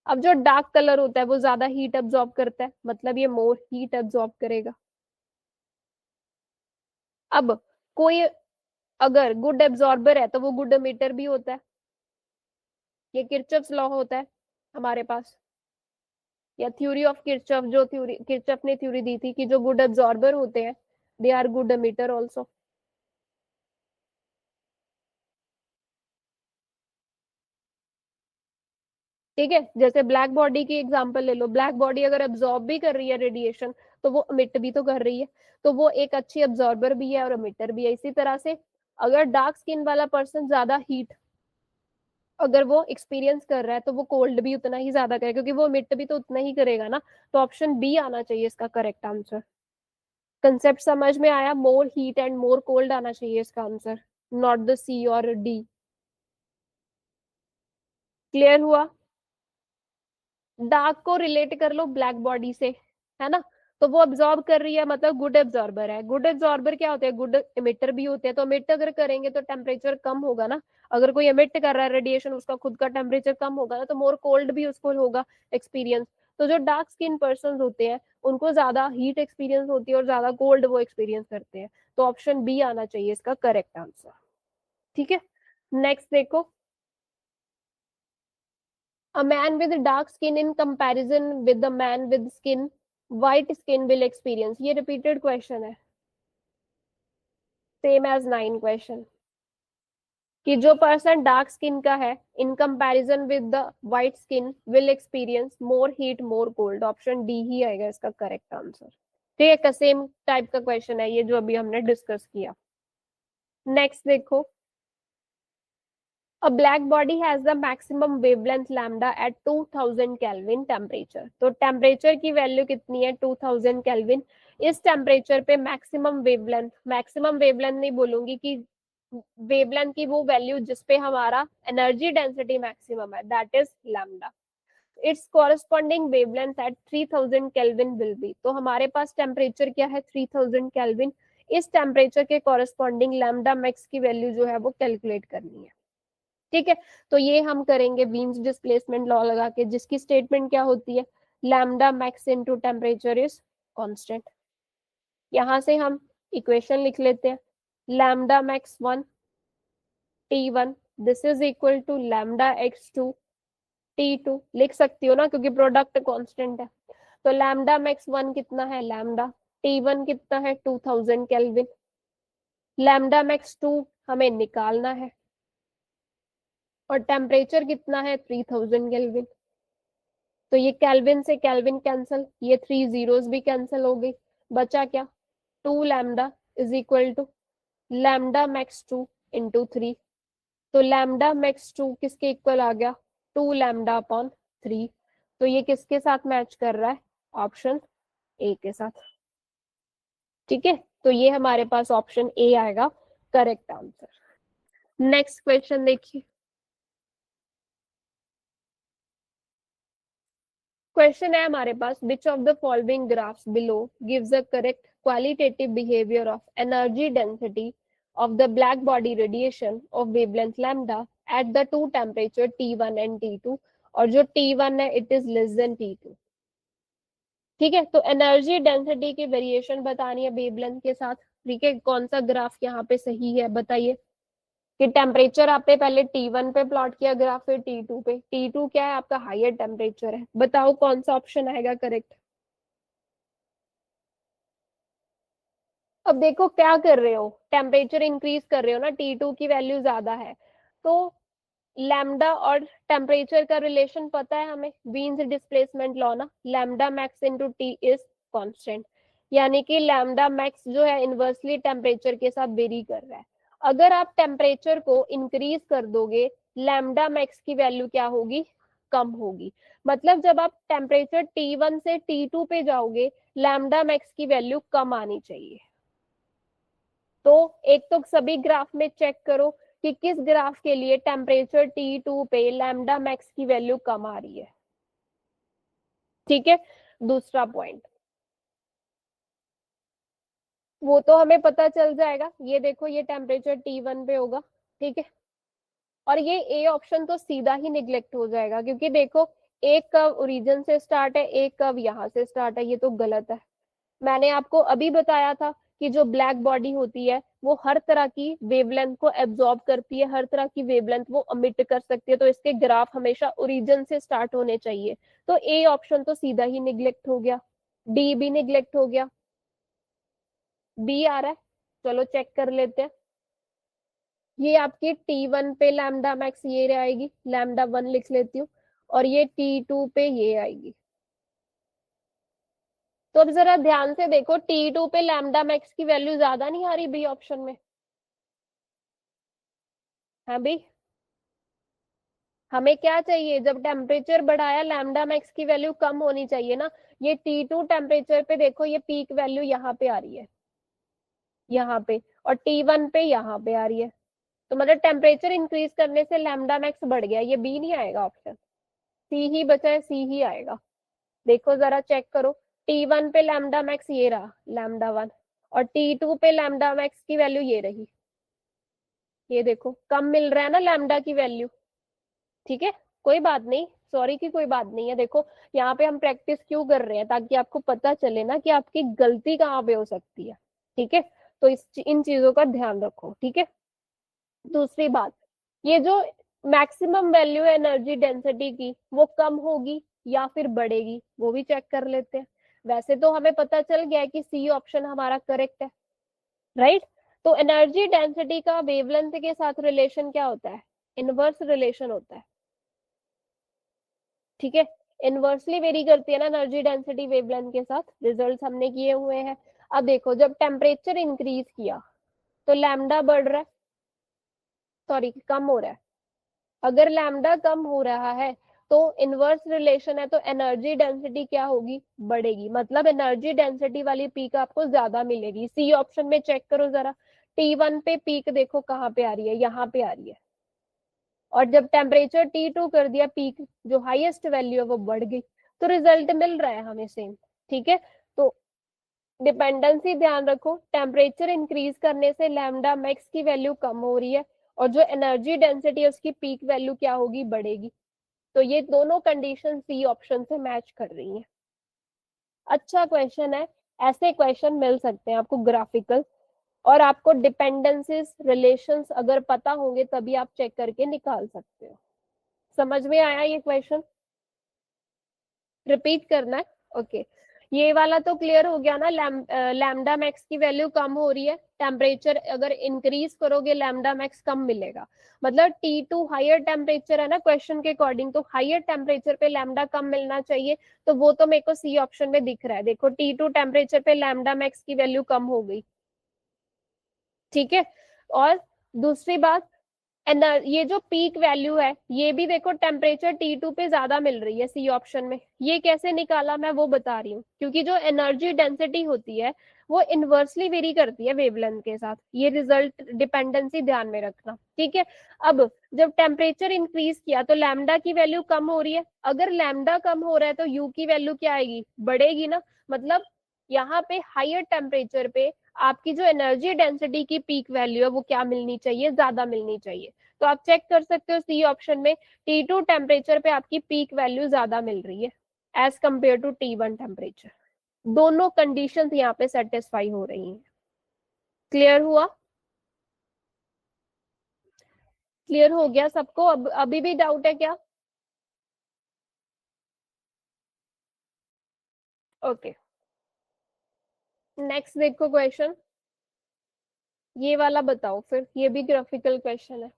अब जो डार्क कलर होता है वो ज्यादा हीट अब्सॉर्ब करता है, मतलब ये मोर हीट अब्सॉर्ब करेगा। अब कोई अगर गुड एब्जॉर्बर है तो वो गुड एमिटर भी होता है, ये किरचॉफ्स लॉ होता है हमारे पास, या थ्योरी ऑफ किरचॉफ, जो थ्योरी किरचॉफ ने थ्योरी दी थी कि जो गुड एब्जॉर्बर होते हैं they are good emitter also. ठीक है, जैसे ब्लैक बॉडी की एग्जांपल ले लो, ब्लैक बॉडी अगर एब्जॉर्ब भी कर रही है रेडिएशन तो वो एमिट भी तो कर रही है, तो वो एक अच्छी एब्जॉर्बर भी है और एमिटर भी है। इसी तरह से अगर डार्क स्किन वाला पर्सन ज्यादा हीट अगर वो एक्सपीरियंस कर रहा है तो वो कोल्ड भी उतना ही ज्यादा करेगा, क्योंकि वो एमिट भी तो उतना ही करेगा ना। तो ऑप्शन बी आना चाहिए इसका करेक्ट आंसर। कंसेप्ट समझ में आया, मोर हीट एंड मोर कोल्ड आना चाहिए इसका आंसर, नॉट द सी और डी। क्लियर हुआ? डार्क को रिलेट कर लो ब्लैक बॉडी से, है ना, तो वो अब्जॉर्ब कर रही है मतलब गुड एब्जॉर्बर है। गुड एब्जॉर्बर क्या होते हैं, गुड एमिटर भी होते हैं, तो एमिट अगर करेंगे तो टेम्परेचर कम होगा ना। अगर कोई एमिट कर रहा है रेडिएशन उसका खुद का टेम्परेचर कम होगा ना, तो मोर कोल्ड भी उसको होगा एक्सपीरियंस। तो जो डार्क स्किन पर्सन होते हैं उनको ज्यादा हीट एक्सपीरियंस होती है और ज्यादा कोल्ड वो एक्सपीरियंस करते हैं। तो ऑप्शन बी आना चाहिए इसका करेक्ट आंसर। ठीक है, नेक्स्ट देखो। A man with dark skin in comparison with the man with skin white skin will experience, ये repeated question है, same as 9 question, कि जो पर्सन डार्क स्किन का है in comparison with the white skin will experience more heat more cold. Option D ही आएगा इसका करेक्ट आंसर। ठीक है, सेम टाइप का क्वेश्चन है ये जो अभी हमने डिस्कस किया। नेक्स्ट देखो। A black body has the maximum wavelength lambda at 2000 Kelvin temperature। तो टेम्परेचर की वैल्यू कितनी है 2000 केल्विन। इस टेम्परेचर पे मैक्सिमम वेवलेंथ, मैक्सिमम वेवलेंथ नहीं बोलूंगी कि वेवलेंथ की वो वैल्यू जिसपे हमारा एनर्जी डेंसिटी मैक्सिमम है, that is lambda. Its corresponding wavelength at 3000 kelvin will be. तो हमारे पास टेम्परेचर क्या है 3000 केल्विन, इस टेम्परेचर के कॉरेस्पॉन्डिंग लैम्डा मैक्स की वैल्यू जो है वो कैलकुलेट करनी है। ठीक है, तो ये हम करेंगे वीन्स डिस्प्लेसमेंट लॉ लगा के, जिसकी स्टेटमेंट क्या होती है, lambda max into temperature is constant. यहां से हम इक्वेशन लिख लेते हैं, lambda max 1 T1 this is equal to lambda max 2 T2, लिख सकती हो ना क्योंकि प्रोडक्ट कांस्टेंट है। तो लैम्डा मैक्स 1 कितना है, लैम्डा T1 कितना है 2000 केल्विन, लैम्डा मैक्स 2 हमें निकालना है और टेम्परेचर कितना है 3000 केल्विन। तो ये केल्विन से केल्विन कैंसल, ये 3 जीरोस भी कैंसल हो गई, बचा क्या 2 lambda is equal to lambda max 2 into 3। तो लैम्डा मैक्स 2 किसके इक्वल आ गया 2 लैम्डा अपॉन 3। तो ये किसके साथ मैच कर रहा है, ऑप्शन ए के साथ। ठीक है, तो ये हमारे पास ऑप्शन ए आएगा करेक्ट आंसर। नेक्स्ट क्वेश्चन देखिए। क्वेश्चन है हमारे पास, which of the following graphs below gives a correct qualitative behaviour of energy density of the black body radiation of wavelength lambda at the two temperature T1 and T2, और जो T1 है it is less than T2। ठीक है, तो एनर्जी डेंसिटी की वेरिएशन बतानी है वेवलेंथ के साथ। ठीक है, कौन सा ग्राफ यहाँ पे सही है बताइए, कि टेम्परेचर आपने पहले T1 पे प्लॉट किया ग्राफ, फिर T2 पे। T2 क्या है आपका हायर टेम्परेचर है, बताओ कौन सा ऑप्शन आएगा करेक्ट। अब देखो क्या कर रहे हो, टेम्परेचर इंक्रीज कर रहे हो ना, T2 की वैल्यू ज्यादा है, तो लैम्डा और टेम्परेचर का रिलेशन पता है हमें, वीन्स डिस्प्लेसमेंट लॉ ना, lambda max into T is constant. यानी कि लैम्डा मैक्स जो है इनवर्सली टेम्परेचर के साथ वेरी कर रहा है। अगर आप टेम्परेचर को इंक्रीज कर दोगे लैम्डा मैक्स की वैल्यू क्या होगी, कम होगी। मतलब जब आप टेम्परेचर T1 से T2 पे जाओगे लैम्डा मैक्स की वैल्यू कम आनी चाहिए। तो एक तो सभी ग्राफ में चेक करो कि किस ग्राफ के लिए टेम्परेचर T2 पे लैम्डा मैक्स की वैल्यू कम आ रही है। ठीक है, दूसरा पॉइंट, वो तो हमें पता चल जाएगा। ये देखो, ये टेम्परेचर T1 पे होगा, ठीक है। और ये ए ऑप्शन तो सीधा ही निग्लेक्ट हो जाएगा, क्योंकि देखो एक कर्व ओरिजिन से स्टार्ट है, एक कर्व यहाँ से स्टार्ट है, ये तो गलत है। मैंने आपको अभी बताया था कि जो ब्लैक बॉडी होती है वो हर तरह की वेवलेंथ को एब्जॉर्ब करती है, हर तरह की वेवलेंथ वो अमिट कर सकती है, तो इसके ग्राफ हमेशा ओरिजिन से स्टार्ट होने चाहिए। तो ए ऑप्शन तो सीधा ही निग्लेक्ट हो गया, डी भी निग्लेक्ट हो गया, बी आ रहा है। चलो चेक कर लेते हैं। ये आपकी T1 पे लैम्डा मैक्स ये आएगी, λ1 लिख लेती हूँ, और ये T2 पे ये आएगी। तो अब जरा ध्यान से देखो, T2 पे लैम्डा मैक्स की वैल्यू ज्यादा नहीं आ रही बी ऑप्शन में? है भाई, हमें क्या चाहिए, जब टेम्परेचर बढ़ाया लैम्डा मैक्स की वैल्यू कम होनी चाहिए ना। ये T2 टेम्परेचर पे देखो, ये पीक वैल्यू यहाँ पे आ रही है, यहाँ पे, और T1 पे यहाँ पे आ रही है। तो मतलब टेम्परेचर इंक्रीज करने से लैम्डा मैक्स बढ़ गया, ये बी नहीं आएगा ऑप्शन, सी ही बचा है, सी ही आएगा। देखो जरा चेक करो, T1 पे लैम्डा मैक्स ये रहा, λ1, और T2 पे लैम्डा मैक्स की वैल्यू ये रही। ये देखो कम मिल रहा है ना लैम्डा की वैल्यू। ठीक है, कोई बात नहीं, सॉरी की कोई बात नहीं है। देखो यहाँ पे हम प्रैक्टिस क्यों कर रहे हैं, ताकि आपको पता चले ना कि आपकी गलती कहाँ पे हो सकती है। ठीक है, तो इन चीजों का ध्यान रखो। ठीक है, दूसरी बात, ये जो मैक्सिमम वैल्यू है एनर्जी डेंसिटी की, वो कम होगी या फिर बढ़ेगी, वो भी चेक कर लेते हैं। वैसे तो हमें पता चल गया है कि सी ऑप्शन हमारा करेक्ट है, राइट। तो एनर्जी डेंसिटी का वेवलेंथ के साथ रिलेशन क्या होता है? इनवर्स रिलेशन होता है। ठीक है, इनवर्सली वेरी करती है ना एनर्जी डेंसिटी वेवलेंथ के साथ, रिजल्ट हमने किए हुए हैं। अब देखो, जब टेम्परेचर इंक्रीज किया तो लैम्डा बढ़ रहा है, सॉरी कम हो रहा है। अगर लैम्डा कम हो रहा है तो इनवर्स रिलेशन है, तो एनर्जी डेंसिटी क्या होगी? बढ़ेगी, मतलब एनर्जी डेंसिटी वाली पीक आपको ज्यादा मिलेगी। सी ऑप्शन में चेक करो जरा, T1 पे पीक देखो कहाँ पे आ रही है, यहाँ पे आ रही है, और जब टेम्परेचर T2 कर दिया, पीक जो हाईएस्ट वैल्यू है वो बढ़ गई, तो रिजल्ट मिल रहा है हमें सेम। ठीक है, तो डिपेंडेंसी ध्यान रखो, टेम्परेचर इंक्रीज करने से लैम्डा मैक्स की वैल्यू कम हो रही है, और जो एनर्जी डेंसिटी है उसकी पीक वैल्यू क्या होगी? बढ़ेगी। तो ये दोनों कंडीशन सी ऑप्शन से मैच कर रही हैं। अच्छा क्वेश्चन है, ऐसे क्वेश्चन मिल सकते हैं आपको ग्राफिकल, और आपको डिपेंडेंसीज रिलेशंस अगर पता होंगे तभी आप चेक करके निकाल सकते हो। समझ में आया ये क्वेश्चन? रिपीट करना है? ओके, ये वाला तो क्लियर हो गया ना, लैम्डा मैक्स की वैल्यू कम हो रही है, टेम्परेचर अगर इंक्रीज करोगे लैम्डा मैक्स कम मिलेगा, मतलब T2 हायर टेम्परेचर है ना क्वेश्चन के अकॉर्डिंग, तो हायर टेम्परेचर पे लैम्डा कम मिलना चाहिए। तो वो तो मेरे को सी ऑप्शन में दिख रहा है, देखो T2 टेम्परेचर पे लैम्डा मैक्स की वैल्यू कम हो गई। ठीक है, और दूसरी बात, ये जो पीक वैल्यू है ये भी देखो टेम्परेचर T2 पे ज्यादा मिल रही है सी ऑप्शन में। ये कैसे निकाला मैं वो बता रही हूँ, क्योंकि जो एनर्जी डेंसिटी होती है वो इनवर्सली वेरी करती है वेवलेंथ के साथ, ये रिजल्ट डिपेंडेंसी ध्यान में रखना। ठीक है, अब जब टेम्परेचर इंक्रीज किया तो लैम्डा की वैल्यू कम हो रही है, अगर लैम्डा कम हो रहा है तो यू की वैल्यू क्या आएगी? बढ़ेगी ना। मतलब यहाँ पे हायर टेम्परेचर पे आपकी जो एनर्जी डेंसिटी की पीक वैल्यू है वो क्या मिलनी चाहिए? ज्यादा मिलनी चाहिए। तो आप चेक कर सकते हो सी ऑप्शन में, T2 टेम्परेचर पे आपकी पीक वैल्यू ज्यादा मिल रही है as compare to T1 temperature. दोनों कंडीशंस यहाँ पे सेटिस्फाई हो रही हैं। क्लियर हुआ? क्लियर हो गया सबको? अब अभी भी डाउट है क्या? ओके, नेक्स्ट देखो क्वेश्चन, ये वाला बताओ फिर, ये भी ग्राफिकल क्वेश्चन है।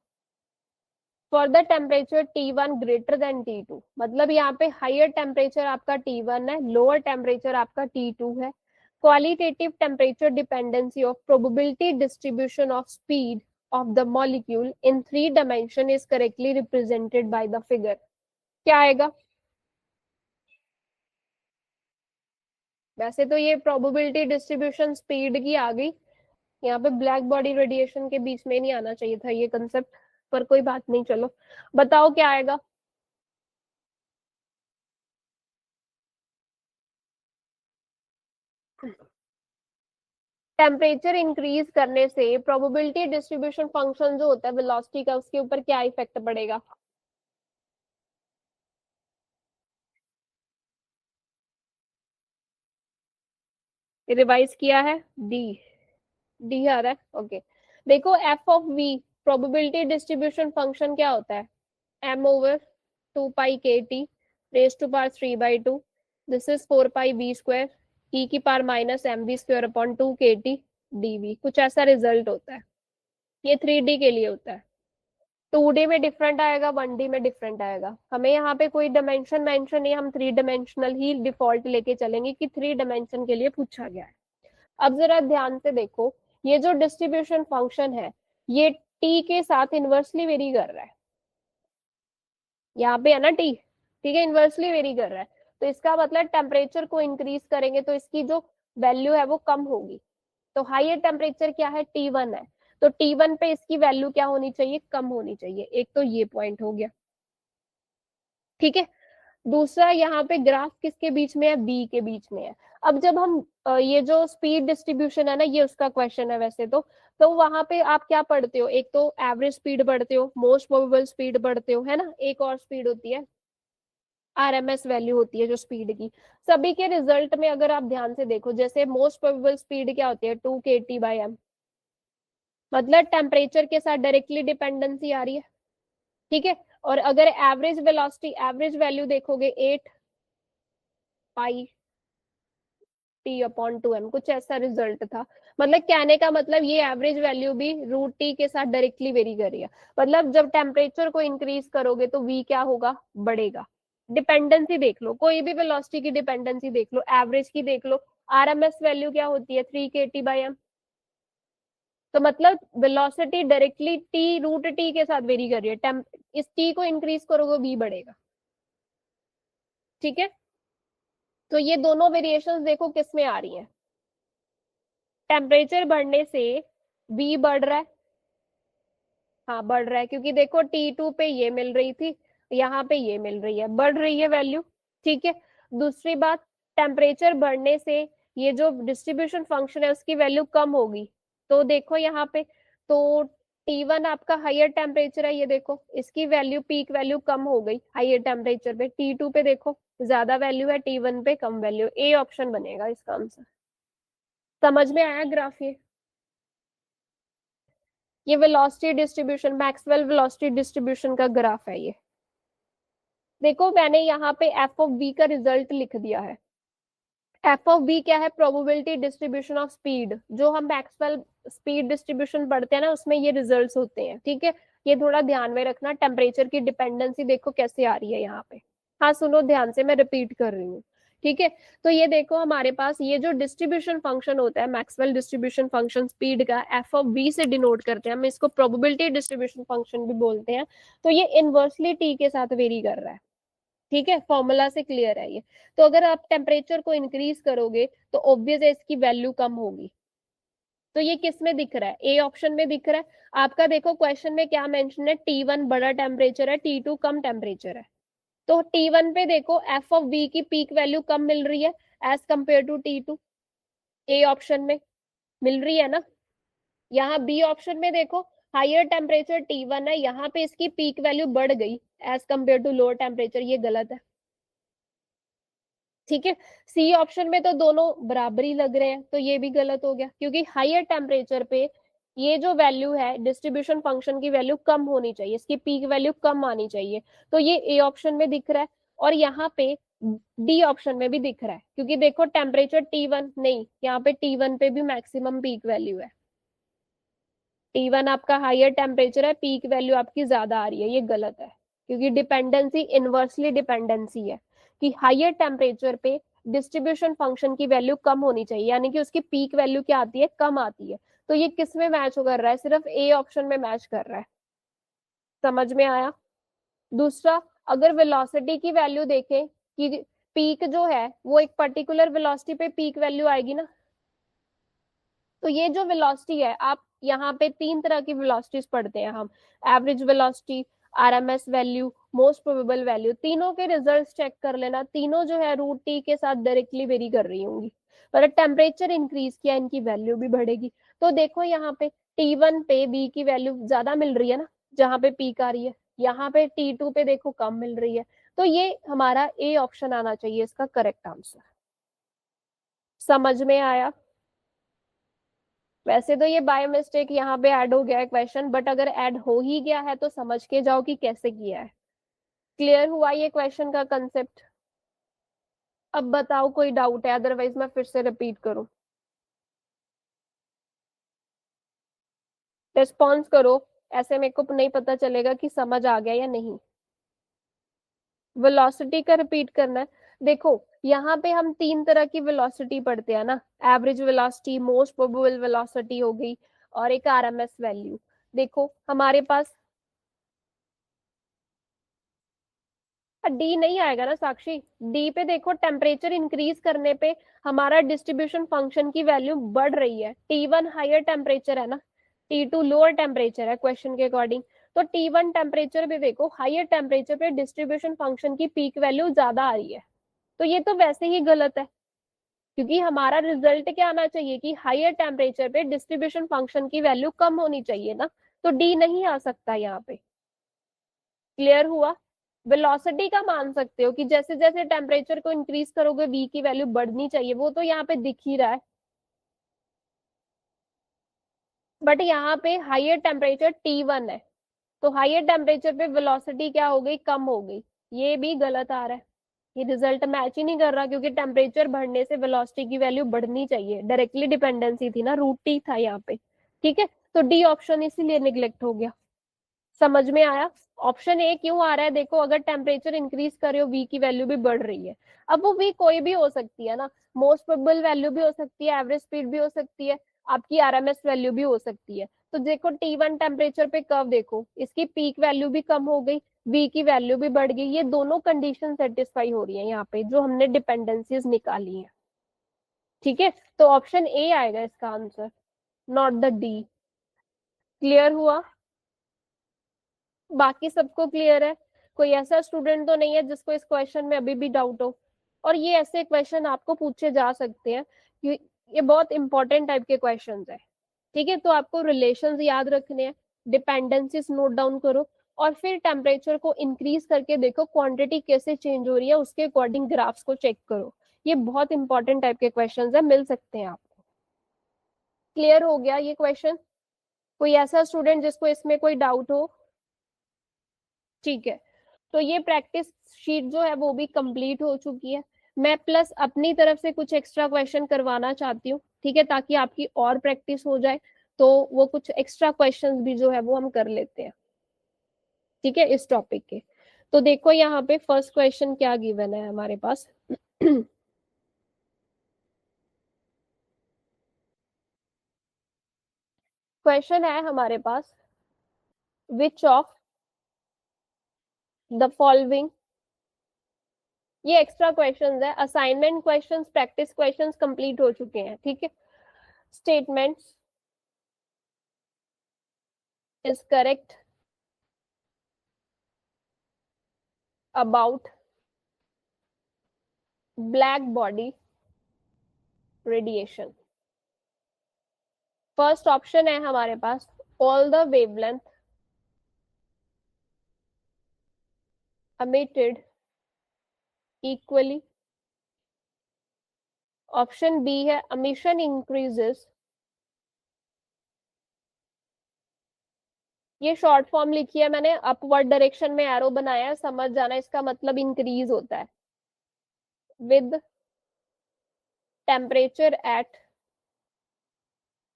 For the temperature T1 greater than T2, मतलब यहाँ पे हायर टेम्परेचर आपका T1 है, लोअर टेम्परेचर आपका T2 है। Qualitative temperature dependency of probability distribution of speed of the molecule in three dimension is correctly represented by the figure। क्या आएगा? वैसे तो ये प्रोबेबिलिटी डिस्ट्रीब्यूशन स्पीड की आ गई, यहाँ पे ब्लैक बॉडी रेडिएशन के बीच में नहीं आना चाहिए था ये कंसेप्ट, पर कोई बात नहीं, चलो बताओ क्या आएगा। टेम्परेचर इंक्रीज करने से प्रोबेबिलिटी डिस्ट्रीब्यूशन फंक्शन जो होता है वेलोसिटी का, उसके ऊपर क्या इफेक्ट पड़ेगा? रिवाइज किया है, डी। डी आ रहा है, ओके। देखो F of V, probability distribution function क्या होता है? M over 2 pi K T raise to power 3/2, this is 4 pi v² E की power minus mv² upon 2 k t dv, कुछ ऐसा रिजल्ट होता है। ये 3D के लिए होता है। 2D में डिफरेंट आएगा, 1D में डिफरेंट आएगा। हमें यहाँ पे कोई डायमेंशन मेंशन नहीं, हम 3 डायमेंशनल ही डिफॉल्ट लेके चलेंगे कि 3 डायमेंशन के लिए पूछा गया है। अब जरा ध्यान से देखो, ये जो डिस्ट्रीब्यूशन फंक्शन है ये टी के साथ इनवर्सली वेरी कर रहा है। यहाँ पे है ना टी, ठीक है, इनवर्सली वेरी कर रहा है। तो इसका मतलब टेम्परेचर को इंक्रीज करेंगे तो इसकी जो वैल्यू है वो कम होगी। तो हाइयर टेम्परेचर क्या है, T1 है, तो T1 पे इसकी वैल्यू क्या होनी चाहिए, कम होनी चाहिए। एक तो ये पॉइंट हो गया, ठीक है। दूसरा, यहाँ पे ग्राफ किसके बीच में है, बी के बीच में है। अब जब हम ये जो स्पीड डिस्ट्रीब्यूशन है ना, ये उसका क्वेश्चन है वैसे तो वहां पे आप क्या पढ़ते हो, एक तो एवरेज स्पीड पढ़ते हो, मोस्ट प्रोबेबल स्पीड पढ़ते हो, है ना, एक और स्पीड होती है आरएमएस वैल्यू होती है जो स्पीड की। सभी के रिजल्ट में अगर आप ध्यान से देखो, जैसे मोस्ट प्रोबेबल स्पीड क्या होती है, 2 kT/m, मतलब टेम्परेचर के साथ डायरेक्टली डिपेंडेंसी आ रही है, ठीक है। और अगर एवरेज वेलोसिटी, एवरेज वैल्यू देखोगे 8 पाई T/2m, कुछ ऐसा रिजल्ट था। मतलब कहने का मतलब ये एवरेज वैल्यू भी √T के साथ डायरेक्टली वेरी कर रही है। मतलब जब टेम्परेचर को इंक्रीज करोगे तो V क्या होगा, बढ़ेगा। डिपेंडेंसी देख लो, कोई भी वेलोसिटी की डिपेंडेंसी देख लो, एवरेज की देख लो, आरएमएस वैल्यू क्या होती है, 3 kT/m। तो मतलब वेलोसिटी डायरेक्टली √T के साथ वेरी कर रही है, इस T को इंक्रीज करोगे V बढ़ेगा, ठीक है। तो ये दोनों वेरिएशंस देखो किस में आ रही हैं, टेम्परेचर बढ़ने से V बढ़ रहा है, हाँ बढ़ रहा है, क्योंकि देखो T2 पे ये मिल रही थी, यहाँ पे ये मिल रही है, बढ़ रही है वैल्यू, ठीक है। दूसरी बात, टेम्परेचर बढ़ने से ये जो डिस्ट्रीब्यूशन फंक्शन है उसकी वैल्यू कम होगी। तो देखो यहाँ पे, तो T1 आपका हायर टेम्परेचर है, ये देखो इसकी वैल्यू, पीक वैल्यू कम हो गई हायर टेम्परेचर पे। T2 पे देखो ज्यादा वैल्यू है, T1 पे कम वैल्यू, ए ऑप्शन बनेगा इसका आंसर। समझ में आया ग्राफ ये velocity distribution, Maxwell velocity distribution का ग्राफ है ये। देखो मैंने यहाँ पे एफ ऑफ बी का रिजल्ट लिख दिया है। एफ ऑफ बी क्या है, प्रोबेबिलिटी डिस्ट्रीब्यूशन ऑफ स्पीड, जो हम मैक्सवेल स्पीड डिस्ट्रीब्यूशन पढ़ते हैं ना उसमें ये रिजल्ट्स होते हैं, ठीक है। ये थोड़ा ध्यान में रखना, टेम्परेचर की डिपेंडेंसी देखो कैसे आ रही है यहाँ पे। हाँ सुनो ध्यान से, मैं रिपीट कर रही हूँ, ठीक है। तो ये देखो हमारे पास ये जो डिस्ट्रीब्यूशन फंक्शन होता है, मैक्सवेल डिस्ट्रीब्यूशन फंक्शन स्पीड का, एफ ऑफ बी से डिनोट करते हैं हम इसको, प्रोबेबिलिटी डिस्ट्रीब्यूशन फंक्शन भी बोलते हैं। तो ये इनवर्सली टी के साथ वेरी कर रहा है, ठीक है, फॉर्मूला से क्लियर है ये। तो अगर आप टेम्परेचर को इंक्रीज करोगे तो ऑब्वियस है इसकी वैल्यू कम होगी। तो ये किस में दिख रहा है, ए ऑप्शन में दिख रहा है आपका। देखो क्वेश्चन में क्या मेंशन है, T1 बड़ा टेम्परेचर है, T2 कम टेम्परेचर है। तो T1 पे देखो एफ ऑफ बी की पीक वैल्यू कम मिल रही है as compare to T2, A option में मिल रही है ना। यहाँ बी ऑप्शन में देखो हायर टेम्परेचर T1 है, यहाँ पे इसकी पीक वैल्यू बढ़ गई as compare to lower temperature, ये गलत है, ठीक है। सी ऑप्शन में तो दोनों बराबरी लग रहे हैं, तो ये भी गलत हो गया, क्योंकि हायर टेम्परेचर पे ये जो वैल्यू है डिस्ट्रीब्यूशन फंक्शन की वैल्यू कम होनी चाहिए, इसकी पीक वैल्यू कम आनी चाहिए। तो ये ए ऑप्शन में दिख रहा है, और यहाँ पे डी ऑप्शन में भी दिख रहा है, क्योंकि देखो टेम्परेचर T1 नहीं, यहाँ पे T1 पे भी मैक्सिमम पीक वैल्यू है। T1 आपका हायर टेम्परेचर है, पीक वैल्यू आपकी ज्यादा आ रही है, ये गलत है, क्योंकि डिपेंडेंसी इनवर्सली डिपेंडेंसी है कि हायर टेम्परेचर पे डिस्ट्रीब्यूशन फंक्शन की वैल्यू कम होनी चाहिए, यानी कि उसकी पीक वैल्यू क्या आती है, कम आती है। तो ये किस में मैच कर रहा है, सिर्फ ए ऑप्शन में मैच कर रहा है। समझ में आया। दूसरा, अगर वेलोसिटी की वैल्यू देखें कि पीक जो है वो एक पर्टिकुलर वेलोसिटी पे पीक वैल्यू आएगी ना, तो ये जो वेलोसिटी है, आप यहाँ पे तीन तरह की वेलोसिटीज पढ़ते हैं हम, average velocity, RMS value, most probable value. तीनों के रिजल्ट्स चेक कर लेना, तीनों जो है रूट टी के साथ डायरेक्टली वेरी कर रही होंगी, पर टेम्परेचर इंक्रीज किया इनकी वैल्यू भी बढ़ेगी। तो देखो यहाँ पे T1 पे बी की वैल्यू ज्यादा मिल रही है ना, जहाँ पे पीक आ रही है, यहाँ पे T2 पे देखो कम मिल रही है। तो ये हमारा ए ऑप्शन आना चाहिए इसका करेक्ट आंसर। समझ में आया? वैसे तो ये बाय मिस्टेक यहाँ पे ऐड हो गया है क्वेश्चन, बट अगर ऐड हो ही गया है तो समझ के जाओ कि कैसे किया है। क्लियर हुआ ये क्वेश्चन का कंसेप्ट? अब बताओ कोई डाउट है, अदरवाइज मैं फिर से रिपीट करूं। रिस्पॉन्स करो, ऐसे मेरे को नहीं पता चलेगा कि समझ आ गया या नहीं। वेलोसिटी का रिपीट करना है। देखो यहाँ पे हम तीन तरह की वेलोसिटी पढ़ते हैं ना, average velocity, most probable velocity हो गई, और एक आरएमएस वैल्यू। देखो हमारे पास डी नहीं आएगा ना साक्षी। डी पे देखो टेम्परेचर इंक्रीज करने पे हमारा डिस्ट्रीब्यूशन फंक्शन की वैल्यू बढ़ रही है। T1 हायर टेम्परेचर है ना, T2 लोअर टेम्परेचर है क्वेश्चन के अकॉर्डिंग। तो T1 टेम्परेचर पे देखो, हायर टेम्परेचर पे डिस्ट्रीब्यूशन फंक्शन की पीक वैल्यू ज्यादा आ रही है। तो ये तो वैसे ही गलत है, क्योंकि हमारा रिजल्ट क्या आना चाहिए कि हायर टेम्परेचर पे डिस्ट्रीब्यूशन फंक्शन की वैल्यू कम होनी चाहिए ना। तो डी नहीं आ सकता यहाँ पे। क्लियर हुआ? वेलोसिटी का मान सकते हो कि जैसे जैसे टेम्परेचर को इंक्रीज करोगे वी की वैल्यू बढ़नी चाहिए, वो तो यहाँ पे दिख ही रहा है। बट यहाँ पे हायर टेम्परेचर T1 है, तो हायर टेम्परेचर पे वेलोसिटी क्या हो गई, कम हो गई। ये भी गलत आ रहा है, ये रिजल्ट मैच ही नहीं कर रहा, क्योंकि टेम्परेचर बढ़ने से वेलोसिटी की वैल्यू बढ़नी चाहिए, डायरेक्टली डिपेंडेंसी थी ना, रूट टी था यहाँ पे। ठीक है, तो डी ऑप्शन इसीलिए निग्लेक्ट हो गया। समझ में आया? ऑप्शन ए क्यों आ रहा है, देखो अगर टेम्परेचर इंक्रीज करे हो वी की वैल्यू भी बढ़ रही है। अब वो वी कोई भी हो सकती है ना, मोस्ट प्रोबेबल वैल्यू भी हो सकती है, एवरेज स्पीड भी हो सकती है, आपकी आरएमएस वैल्यू भी हो सकती है। तो देखो T1 टेम्परेचर पे कर्व देखो, इसकी पीक वैल्यू भी कम हो गई, वी की वैल्यू भी बढ़ गई। ये दोनों कंडीशन सेटिस्फाई हो रही है यहाँ पे जो हमने डिपेंडेंसीज निकाली है। ठीक है, तो ऑप्शन ए आएगा इसका answer, not the D. Clear हुआ? बाकी सबको क्लियर है? कोई ऐसा स्टूडेंट तो नहीं है जिसको इस क्वेश्चन में अभी भी डाउट हो? और ये ऐसे क्वेश्चन आपको पूछे जा सकते हैं, ये बहुत इंपॉर्टेंट टाइप के क्वेश्चन है। ठीक है, तो आपको रिलेशंस याद रखने हैं, डिपेंडेंसीज नोट डाउन करो, और फिर टेम्परेचर को इंक्रीज करके देखो क्वांटिटी कैसे चेंज हो रही है, उसके अकॉर्डिंग ग्राफ्स को चेक करो। ये बहुत इंपॉर्टेंट टाइप के क्वेश्चन है, मिल सकते हैं आपको। क्लियर हो गया ये क्वेश्चन? कोई ऐसा स्टूडेंट जिसको इसमें कोई डाउट हो? ठीक है, तो ये प्रैक्टिस शीट जो है वो भी कंप्लीट हो चुकी है। मैं प्लस अपनी तरफ से कुछ एक्स्ट्रा क्वेश्चन करवाना चाहती हूँ, ठीक है, ताकि आपकी और प्रैक्टिस हो जाए। तो वो कुछ एक्स्ट्रा क्वेश्चंस भी जो है वो हम कर लेते हैं, ठीक है, इस टॉपिक के। तो देखो यहाँ पे फर्स्ट क्वेश्चन क्या गिवन है हमारे पास। क्वेश्चन है हमारे पास, विच ऑफ द फॉलोइंग, ये एक्स्ट्रा क्वेश्चंस है, assignment questions, practice questions complete हो चुके हैं, ठीक है। Statements is correct about black body radiation. First option है हमारे पास, all the wavelength emitted equally। Option B है emission increases, ये शॉर्ट फॉर्म लिखी है मैंने, अपवर्ड डायरेक्शन में एरो बनाया है, समझ जाना इसका मतलब इंक्रीज होता है, with temperature at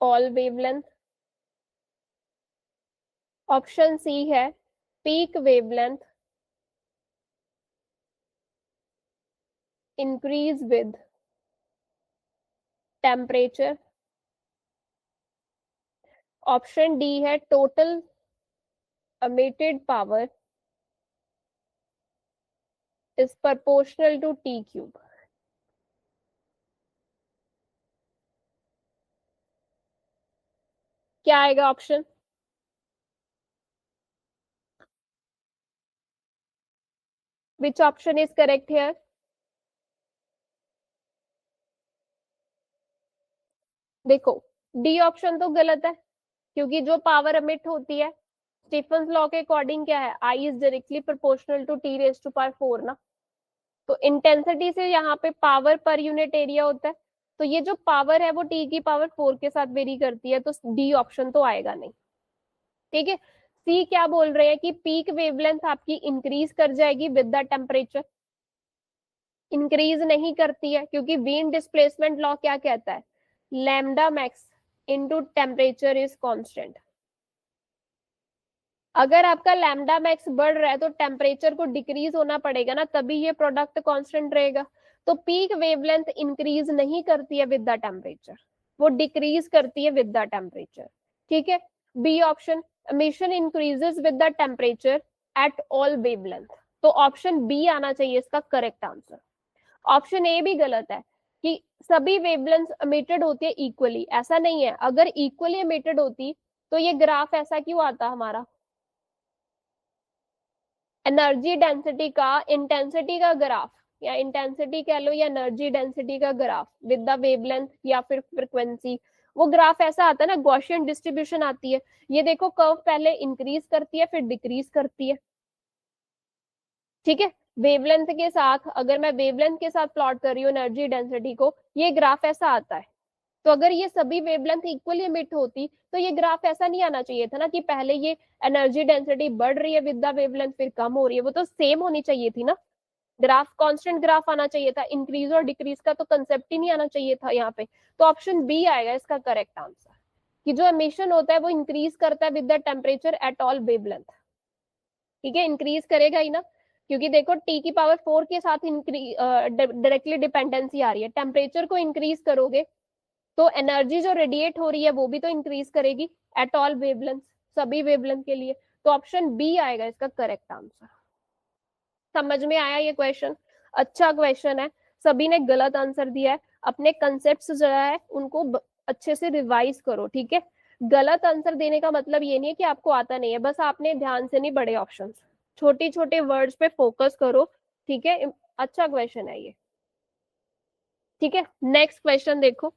all wavelength. Option C है peak wavelength increase with temperature. Option D है total emitted power is proportional to T cube। क्या आएगा option? Which option is correct here? देखो, डी ऑप्शन तो गलत है, क्योंकि जो पावर एमिट होती है स्टीफंस लॉ के अकॉर्डिंग क्या है, I is directly proportional to T raise to power 4 ना। तो इंटेंसिटी से यहाँ पे पावर पर यूनिट एरिया होता है, तो ये जो पावर है वो टी की पावर 4 के साथ वेरी करती है, तो डी ऑप्शन तो आएगा नहीं। ठीक है, सी क्या बोल रहे हैं कि पीक वेवलेंथ आपकी इंक्रीज कर जाएगी विद द टेम्परेचर। इंक्रीज नहीं करती है, क्योंकि विंड डिस्प्लेसमेंट लॉ क्या कहता है, lambda max into temperature is constant. अगर आपका लैम्डा मैक्स बढ़ रहा है तो टेम्परेचर को डिक्रीज होना पड़ेगा ना, तभी ये प्रोडक्ट कांस्टेंट रहेगा। तो पीक वेवलेंथ इंक्रीज नहीं करती है विद द टेम्परेचर, वो डिक्रीज करती है विद द टेम्परेचर। ठीक है, B option, emission increases with the temperature at all wavelength। तो ऑप्शन बी आना चाहिए इसका करेक्ट आंसर। ऑप्शन ए भी गलत है कि सभी वेवलेंथ एमिटेड होती है इक्वली, ऐसा नहीं है। अगर इक्वली एमिटेड होती तो ये ग्राफ ऐसा क्यों आता हमारा, एनर्जी डेंसिटी का इंटेंसिटी का ग्राफ, या इंटेंसिटी कह लो या एनर्जी डेंसिटी का ग्राफ विद द वेवलेंथ या फिर फ्रीक्वेंसी, वो ग्राफ ऐसा आता है ना, गॉसियन डिस्ट्रीब्यूशन आती है। ये देखो कर्व पहले इंक्रीज करती है फिर डिक्रीज करती है। ठीक है, वेवलेंथ के साथ, अगर मैं वेवलेंथ के साथ प्लॉट कर रही हूँ एनर्जी डेंसिटी को, ये ग्राफ ऐसा आता है। तो अगर ये सभी वेवलेंथ इक्वली एमिट होती तो ये ग्राफ ऐसा नहीं आना चाहिए था ना, कि पहले ये एनर्जी डेंसिटी बढ़ रही है विद द वेवलेंथ फिर कम हो रही है, वो तो सेम होनी चाहिए थी ना। ग्राफ कांस्टेंट ग्राफ आना चाहिए था, इंक्रीज और डिक्रीज का तो कंसेप्ट ही नहीं आना चाहिए था यहाँ पे। तो ऑप्शन बी आएगा इसका करेक्ट आंसर, कि जो एमिशन होता है वो इंक्रीज करता है with the temperature at all wavelength. ठीक है, इंक्रीज करेगा ही ना, क्योंकि देखो टी की पावर 4 के साथ डायरेक्टली डिपेंडेंसी आ रही है। टेम्परेचर को इंक्रीज करोगे तो एनर्जी जो रेडिएट हो रही है वो भी तो इंक्रीज करेगी एट ऑल वेवलेंथ, सभी वेवलेंथ के लिए। तो ऑप्शन बी आएगा इसका करेक्ट आंसर। समझ में आया ये क्वेश्चन? अच्छा क्वेश्चन है, सभी ने गलत आंसर दिया है। अपने कंसेप्ट जो है उनको अच्छे से रिवाइज करो। ठीक है, गलत आंसर देने का मतलब ये नहीं है कि आपको आता नहीं है, बस आपने ध्यान से नहीं पढ़े ऑप्शंस, छोटे छोटे वर्ड्स पे फोकस करो। ठीक है, अच्छा क्वेश्चन है ये। ठीक है, नेक्स्ट क्वेश्चन देखो।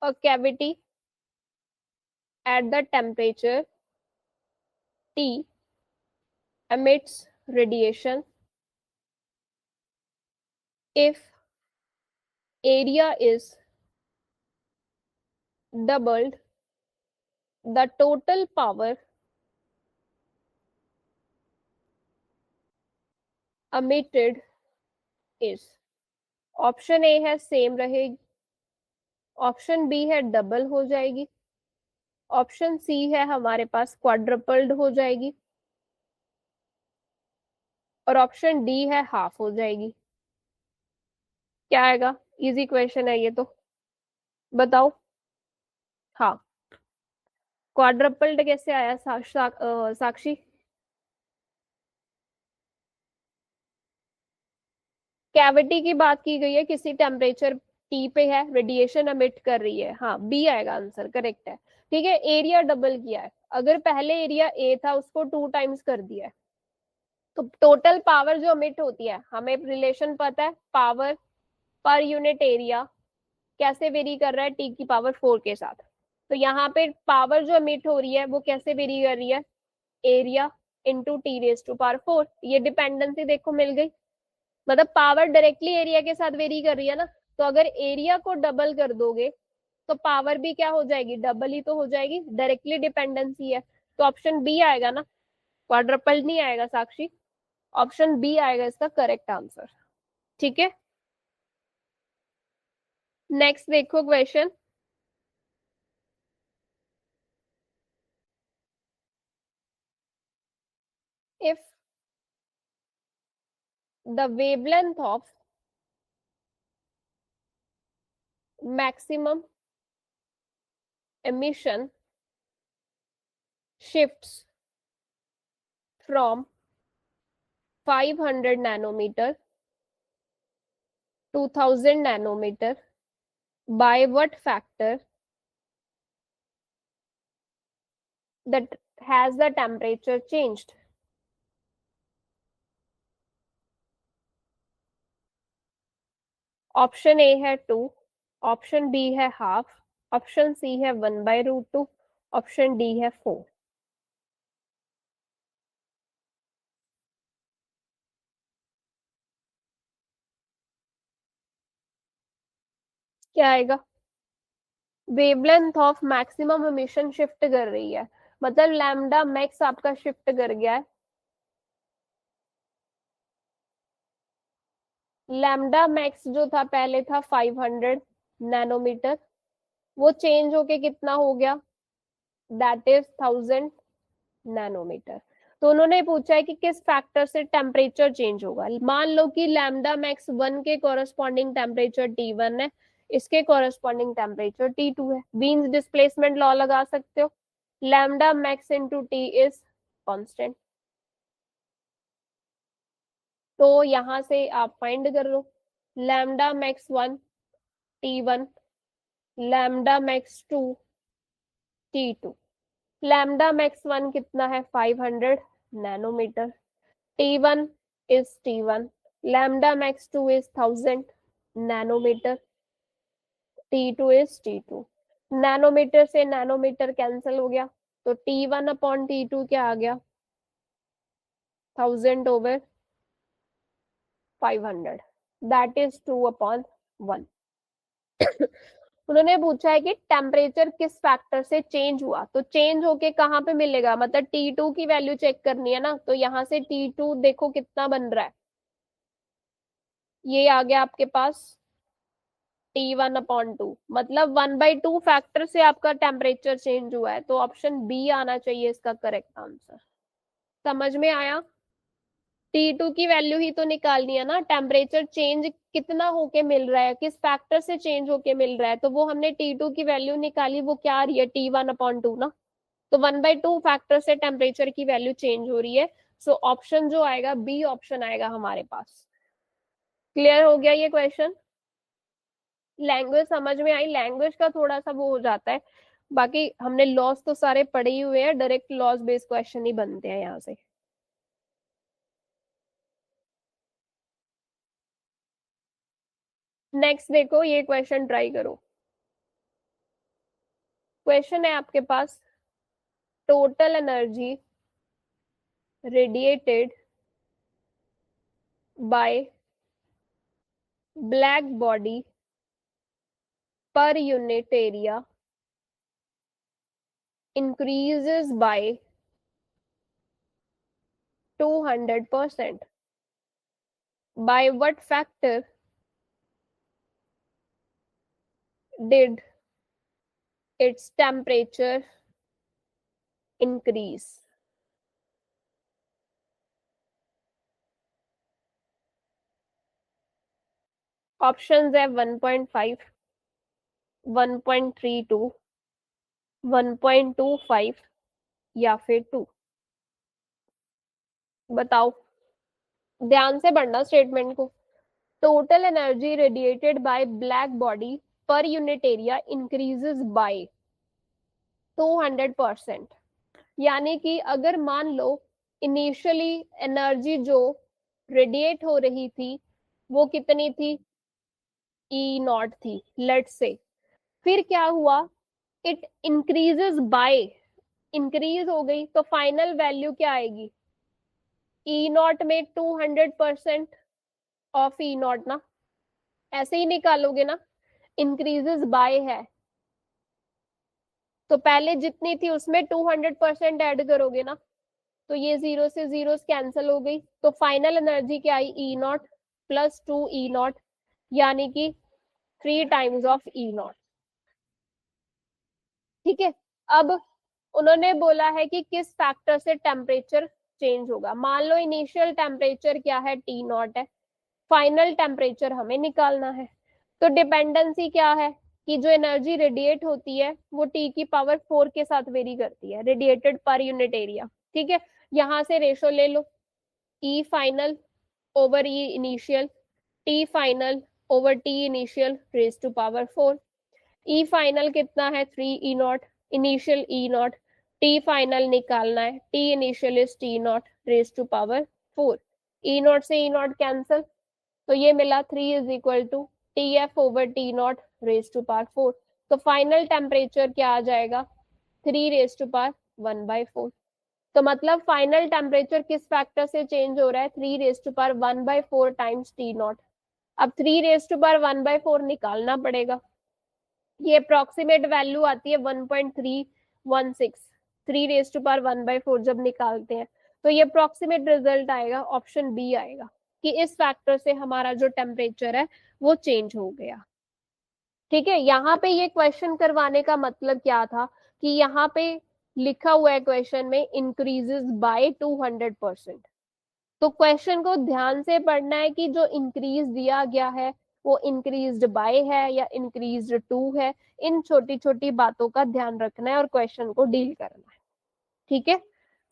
A cavity at the temperature T emits radiation if area is doubled, the total power emitted is। Option A है सेम रहेगी, ऑप्शन बी है डबल हो जाएगी, ऑप्शन सी है हमारे पास क्वाड्रपल्ड हो जाएगी, और ऑप्शन डी है हाफ हो जाएगी। क्या आएगा? इजी क्वेश्चन है ये तो, बताओ। हाँ, क्वाड्रपल्ड कैसे आया साक्षी? कैविटी की बात की गई है, किसी टेम्परेचर टी पे है, रेडिएशन एमिट कर रही है। हाँ, बी आएगा आंसर, करेक्ट है। ठीक है, एरिया डबल किया है, अगर पहले एरिया ए था उसको 2 टाइम्स कर दिया है, तो टोटल पावर जो एमिट होती है, हमें रिलेशन पता है, पावर पर यूनिट एरिया कैसे वेरी कर रहा है टी की पावर 4 के साथ। तो यहाँ पे पावर जो एमिट हो रही है वो कैसे वेरी कर रही है, area into T raise to power 4। ये डिपेंडेंसी देखो मिल गई, मतलब पावर डायरेक्टली एरिया के साथ वेरी कर रही है ना। तो अगर एरिया को डबल कर दोगे तो पावर भी क्या हो जाएगी, डबल ही तो हो जाएगी, डायरेक्टली डिपेंडेंसी है। तो ऑप्शन बी आएगा ना, क्वाड्रपल नहीं आएगा साक्षी, ऑप्शन बी आएगा इसका करेक्ट आंसर। ठीक है, नेक्स्ट देखो question. If the wavelength of maximum emission shifts from 500 nanometer 2000 nanometer by what factor that has the temperature changed? Option A है 2, ऑप्शन बी है हाफ, ऑप्शन सी है 1/√2, ऑप्शन डी है 4। क्या आएगा? Wavelength of maximum emission shift कर रही है, मतलब लैम्डा मैक्स आपका शिफ्ट कर गया है। लैम्डा मैक्स जो था पहले था 500 नैनोमीटर, वो चेंज होके कितना हो गया, दैट इज 1000 नैनोमीटर। तो उन्होंने पूछा है कि किस फैक्टर से टेम्परेचर चेंज होगा। मान लो कि लैम्डा मैक्स 1 के कॉरेस्पॉन्डिंग टेम्परेचर T1 है, इसके कॉरेस्पॉन्डिंग टेम्परेचर T2 है। वीन्स डिस्प्लेसमेंट लॉ लगा सकते हो, lambda max into T is constant. तो यहां से आप फाइंड कर लो, lambda max 1 T1, lambda max 2 T2। Lambda max 1 कितना है, 500 nanometre. T1 is T1, lambda max 2 is 1000 nanometer, T2 is T2। Nanometre से नैनोमीटर कैंसिल हो गया, तो T1 अपॉन T2 क्या आ गया, 1000/500, दैट इज 2/1। उन्होंने पूछा है कि टेम्परेचर किस फैक्टर से चेंज हुआ, तो चेंज होके कहाँ पे मिलेगा, मतलब T2 की वैल्यू चेक करनी है ना। तो यहाँ से T2 देखो कितना बन रहा है, ये आ गया आपके पास T1/2, मतलब 1/2 फैक्टर से आपका टेम्परेचर चेंज हुआ है। तो ऑप्शन बी आना चाहिए इसका करेक्ट आंसर। समझ में आया? T2 की वैल्यू ही तो निकालनी है ना, टेम्परेचर चेंज कितना होके मिल रहा है, किस फैक्टर से चेंज होके मिल रहा है, तो वो हमने T2 की वैल्यू निकाली, वो क्या आ रही है, T1/2 ना। तो 1/2 फैक्टर से टेम्परेचर की वैल्यू चेंज हो रही है। सो ऑप्शन जो आएगा बी ऑप्शन आएगा हमारे पास। क्लियर हो गया ये क्वेश्चन? लैंग्वेज समझ में आई? लैंग्वेज का थोड़ा सा वो हो जाता है, बाकी हमने लॉस तो सारे पढ़े ही हुए हैं, डायरेक्ट लॉस बेस्ड क्वेश्चन ही बनते हैं यहाँ से। नेक्स्ट देखो, ये क्वेश्चन ट्राई करो। क्वेश्चन है आपके पास, total energy radiated by black body per unit area increases by 200%. By what factor did its temperature increase? Options है 1.5, 1.32, 1.25 या फिर 2। बताओ, ध्यान से पढ़ना स्टेटमेंट को। Total energy radiated by black body per unit area increases by 200%। यानी कि अगर मान लो इनिशियली एनर्जी जो रेडिएट हो रही थी वो कितनी थी, E0 थी, लेट से। फिर क्या हुआ, इट इंक्रीजेस बाय, इंक्रीज हो गई, तो फाइनल वैल्यू क्या आएगी, E0 में 200% ऑफ E0 ना, ऐसे ही निकालोगे ना, इंक्रीजेस बाय है तो पहले जितनी थी उसमें 200% ऐड करोगे ना, तो ये जीरो से जीरो कैंसिल हो गई, तो फाइनल एनर्जी क्या आई, E0 प्लस 2 E0, यानी कि 3 टाइम्स ऑफ E0। ठीक है, अब उन्होंने बोला है कि किस फैक्टर से टेम्परेचर चेंज होगा। मान लो इनिशियल टेम्परेचर क्या है, T0 है, फाइनल टेम्परेचर हमें निकालना है। तो डिपेंडेंसी क्या है कि जो एनर्जी रेडिएट होती है वो T⁴ के साथ वेरी करती है, रेडिएटेड पर यूनिट एरिया। ठीक है, यहां से रेशो ले लो, E final over E initial, T final over T initial raise to power 4। E final कितना है 3 E naught, initial E naught, T final निकालना है, T initial is T naught raise to power 4। E naught से ई नॉट कैंसल, तो ये मिला 3 is equal to T F over T naught raise to power 4। तो फाइनल टेम्परेचर क्या आ जाएगा 3 रेज टू पावर 1/4। तो मतलब फाइनल टेम्परेचर किस फैक्टर से चेंज हो रहा है 3 raise to power 1/4 times T naught. अब 3 रेज टू पावर 1/4 निकालना पड़ेगा, ये अप्रोक्सीमेट वैल्यू आती है 1.316। 3 रेज टू पावर 1/4 जब निकालते हैं तो ये अप्रोक्सीमेट रिजल्ट आएगा, ऑप्शन बी आएगा कि इस फैक्टर से हमारा जो टेम्परेचर है वो चेंज हो गया। ठीक है, यहाँ पे ये क्वेश्चन करवाने का मतलब क्या था कि यहाँ पे लिखा हुआ है क्वेश्चन में इंक्रीजेस बाय 200%। तो क्वेश्चन को ध्यान से पढ़ना है कि जो इंक्रीज दिया गया है वो इंक्रीज्ड बाय है या इंक्रीज्ड टू है। इन छोटी छोटी बातों का ध्यान रखना है और क्वेश्चन को डील करना है। ठीक है,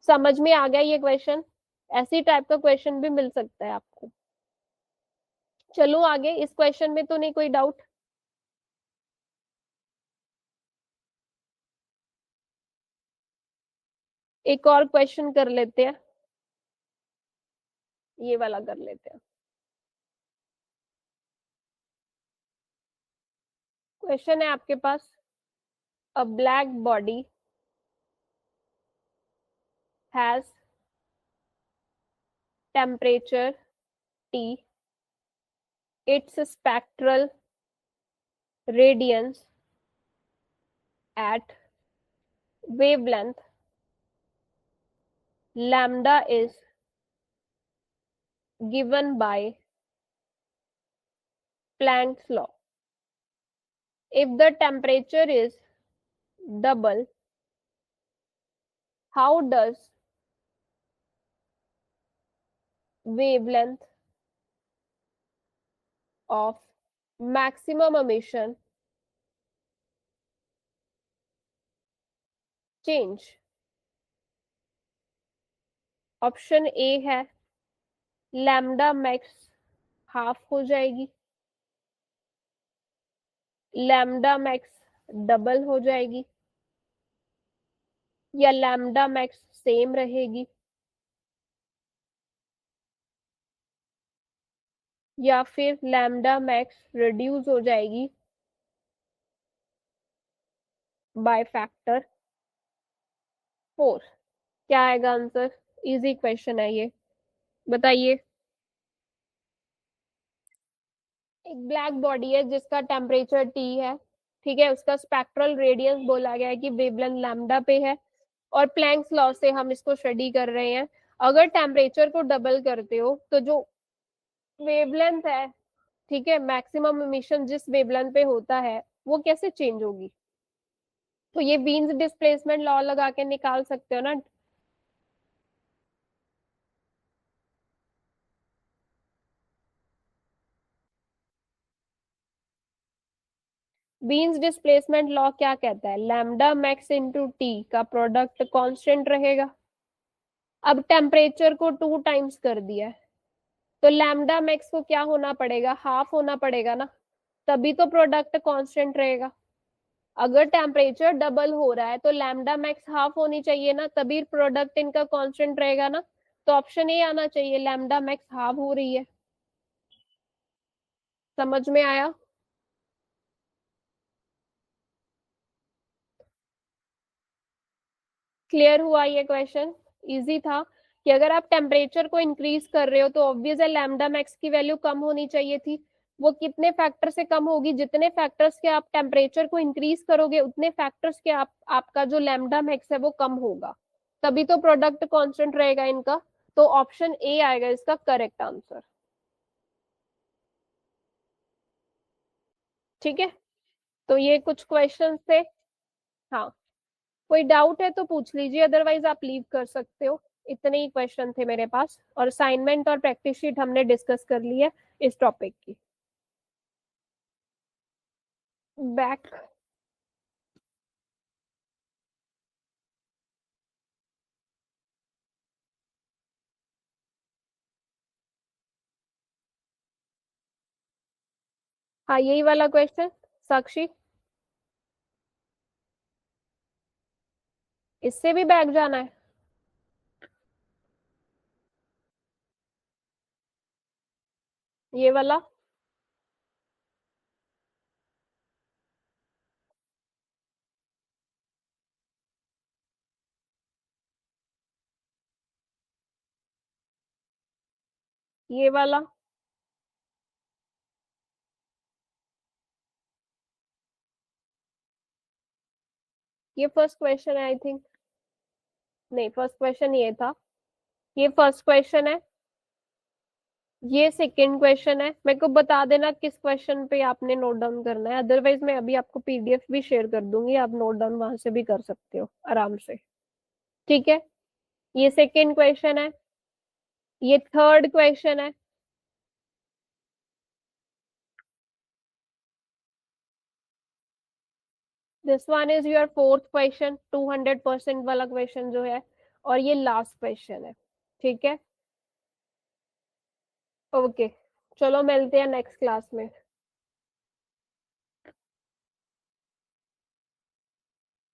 समझ में आ गया ये क्वेश्चन? ऐसी टाइप का क्वेश्चन भी मिल सकता है आपको। चलो आगे, इस क्वेश्चन में तो नहीं कोई डाउट? एक और क्वेश्चन कर लेते हैं, ये वाला कर लेते हैं। क्वेश्चन है आपके पास, a black body has temperature T, its spectral radiance at wavelength lambda is given by Planck's law. If the temperature is double, how does wavelength of maximum emission change? Option A है लैम्डा मैक्स हाफ हो जाएगी, लैम्डा मैक्स डबल हो जाएगी, या लैम्डा मैक्स सेम रहेगी, या फिर लैम्डा मैक्स रिड्यूस हो जाएगी बाय फैक्टर 4। क्या आएगा आंसर? इजी क्वेश्चन है ये, बताइए। एक ब्लैक बॉडी है जिसका टेम्परेचर टी है, ठीक है, उसका स्पेक्ट्रल रेडियंस बोला गया है कि वेवलेंथ लैम्डा पे है, और प्लैंक्स लॉ से हम इसको स्टडी कर रहे हैं। अगर टेम्परेचर को डबल करते हो तो जो वेवलेंथ है, ठीक है, मैक्सिमम इमिशन जिस वेवलेंथ पे होता है वो कैसे चेंज होगी? तो ये वीन्स डिस्प्लेसमेंट लॉ लगा के निकाल सकते हो ना। वीन्स डिस्प्लेसमेंट लॉ क्या कहता है, लैम्डा मैक्स इंटू टी का प्रोडक्ट कांस्टेंट रहेगा। अब टेम्परेचर को 2 टाइम्स कर दिया है तो लैम्डा मैक्स को क्या होना पड़ेगा, हाफ होना पड़ेगा ना, तभी तो प्रोडक्ट कांस्टेंट रहेगा। अगर टेम्परेचर डबल हो रहा है तो लैम्डा मैक्स हाफ होनी चाहिए ना, तभी प्रोडक्ट इनका कांस्टेंट रहेगा ना। तो ऑप्शन ए आना चाहिए, लैम्डा मैक्स हाफ हो रही है। समझ में आया? क्लियर हुआ ये क्वेश्चन? इजी था कि अगर आप टेम्परेचर को इंक्रीज कर रहे हो तो ऑब्वियस है लैम्डा मैक्स की वैल्यू कम होनी चाहिए थी। वो कितने फैक्टर से कम होगी, जितने फैक्टर्स के आप टेम्परेचर को इंक्रीज करोगे उतने फैक्टर्स के आपका जो लैम्डा मैक्स है वो कम होगा, तभी तो प्रोडक्ट कांस्टेंट रहेगा इनका। तो ऑप्शन ए आएगा इसका करेक्ट आंसर। ठीक है, तो ये कुछ क्वेश्चन थे। हाँ, कोई डाउट है तो पूछ लीजिए, अदरवाइज आप लीव कर सकते हो। इतने ही क्वेश्चन थे मेरे पास, और असाइनमेंट और प्रैक्टिस शीट हमने डिस्कस कर ली है इस टॉपिक की। बैक। हाँ यही वाला क्वेश्चन साक्षी, इससे भी बैक जाना है। ये वाला, ये वाला, ये फर्स्ट क्वेश्चन है आई थिंक, नहीं फर्स्ट क्वेश्चन ये था, ये फर्स्ट क्वेश्चन है, ये सेकंड क्वेश्चन है। मेरे को बता देना किस क्वेश्चन पे आपने नोट डाउन करना है, अदरवाइज मैं अभी आपको पीडीएफ भी शेयर कर दूंगी, आप नोट डाउन वहां से भी कर सकते हो आराम से। ठीक है, ये सेकंड क्वेश्चन है, ये थर्ड क्वेश्चन है, this one is your fourth question, 200% वाला क्वेश्चन जो है, और ये लास्ट क्वेश्चन है। ठीक है, ओके, चलो मिलते हैं नेक्स्ट क्लास में।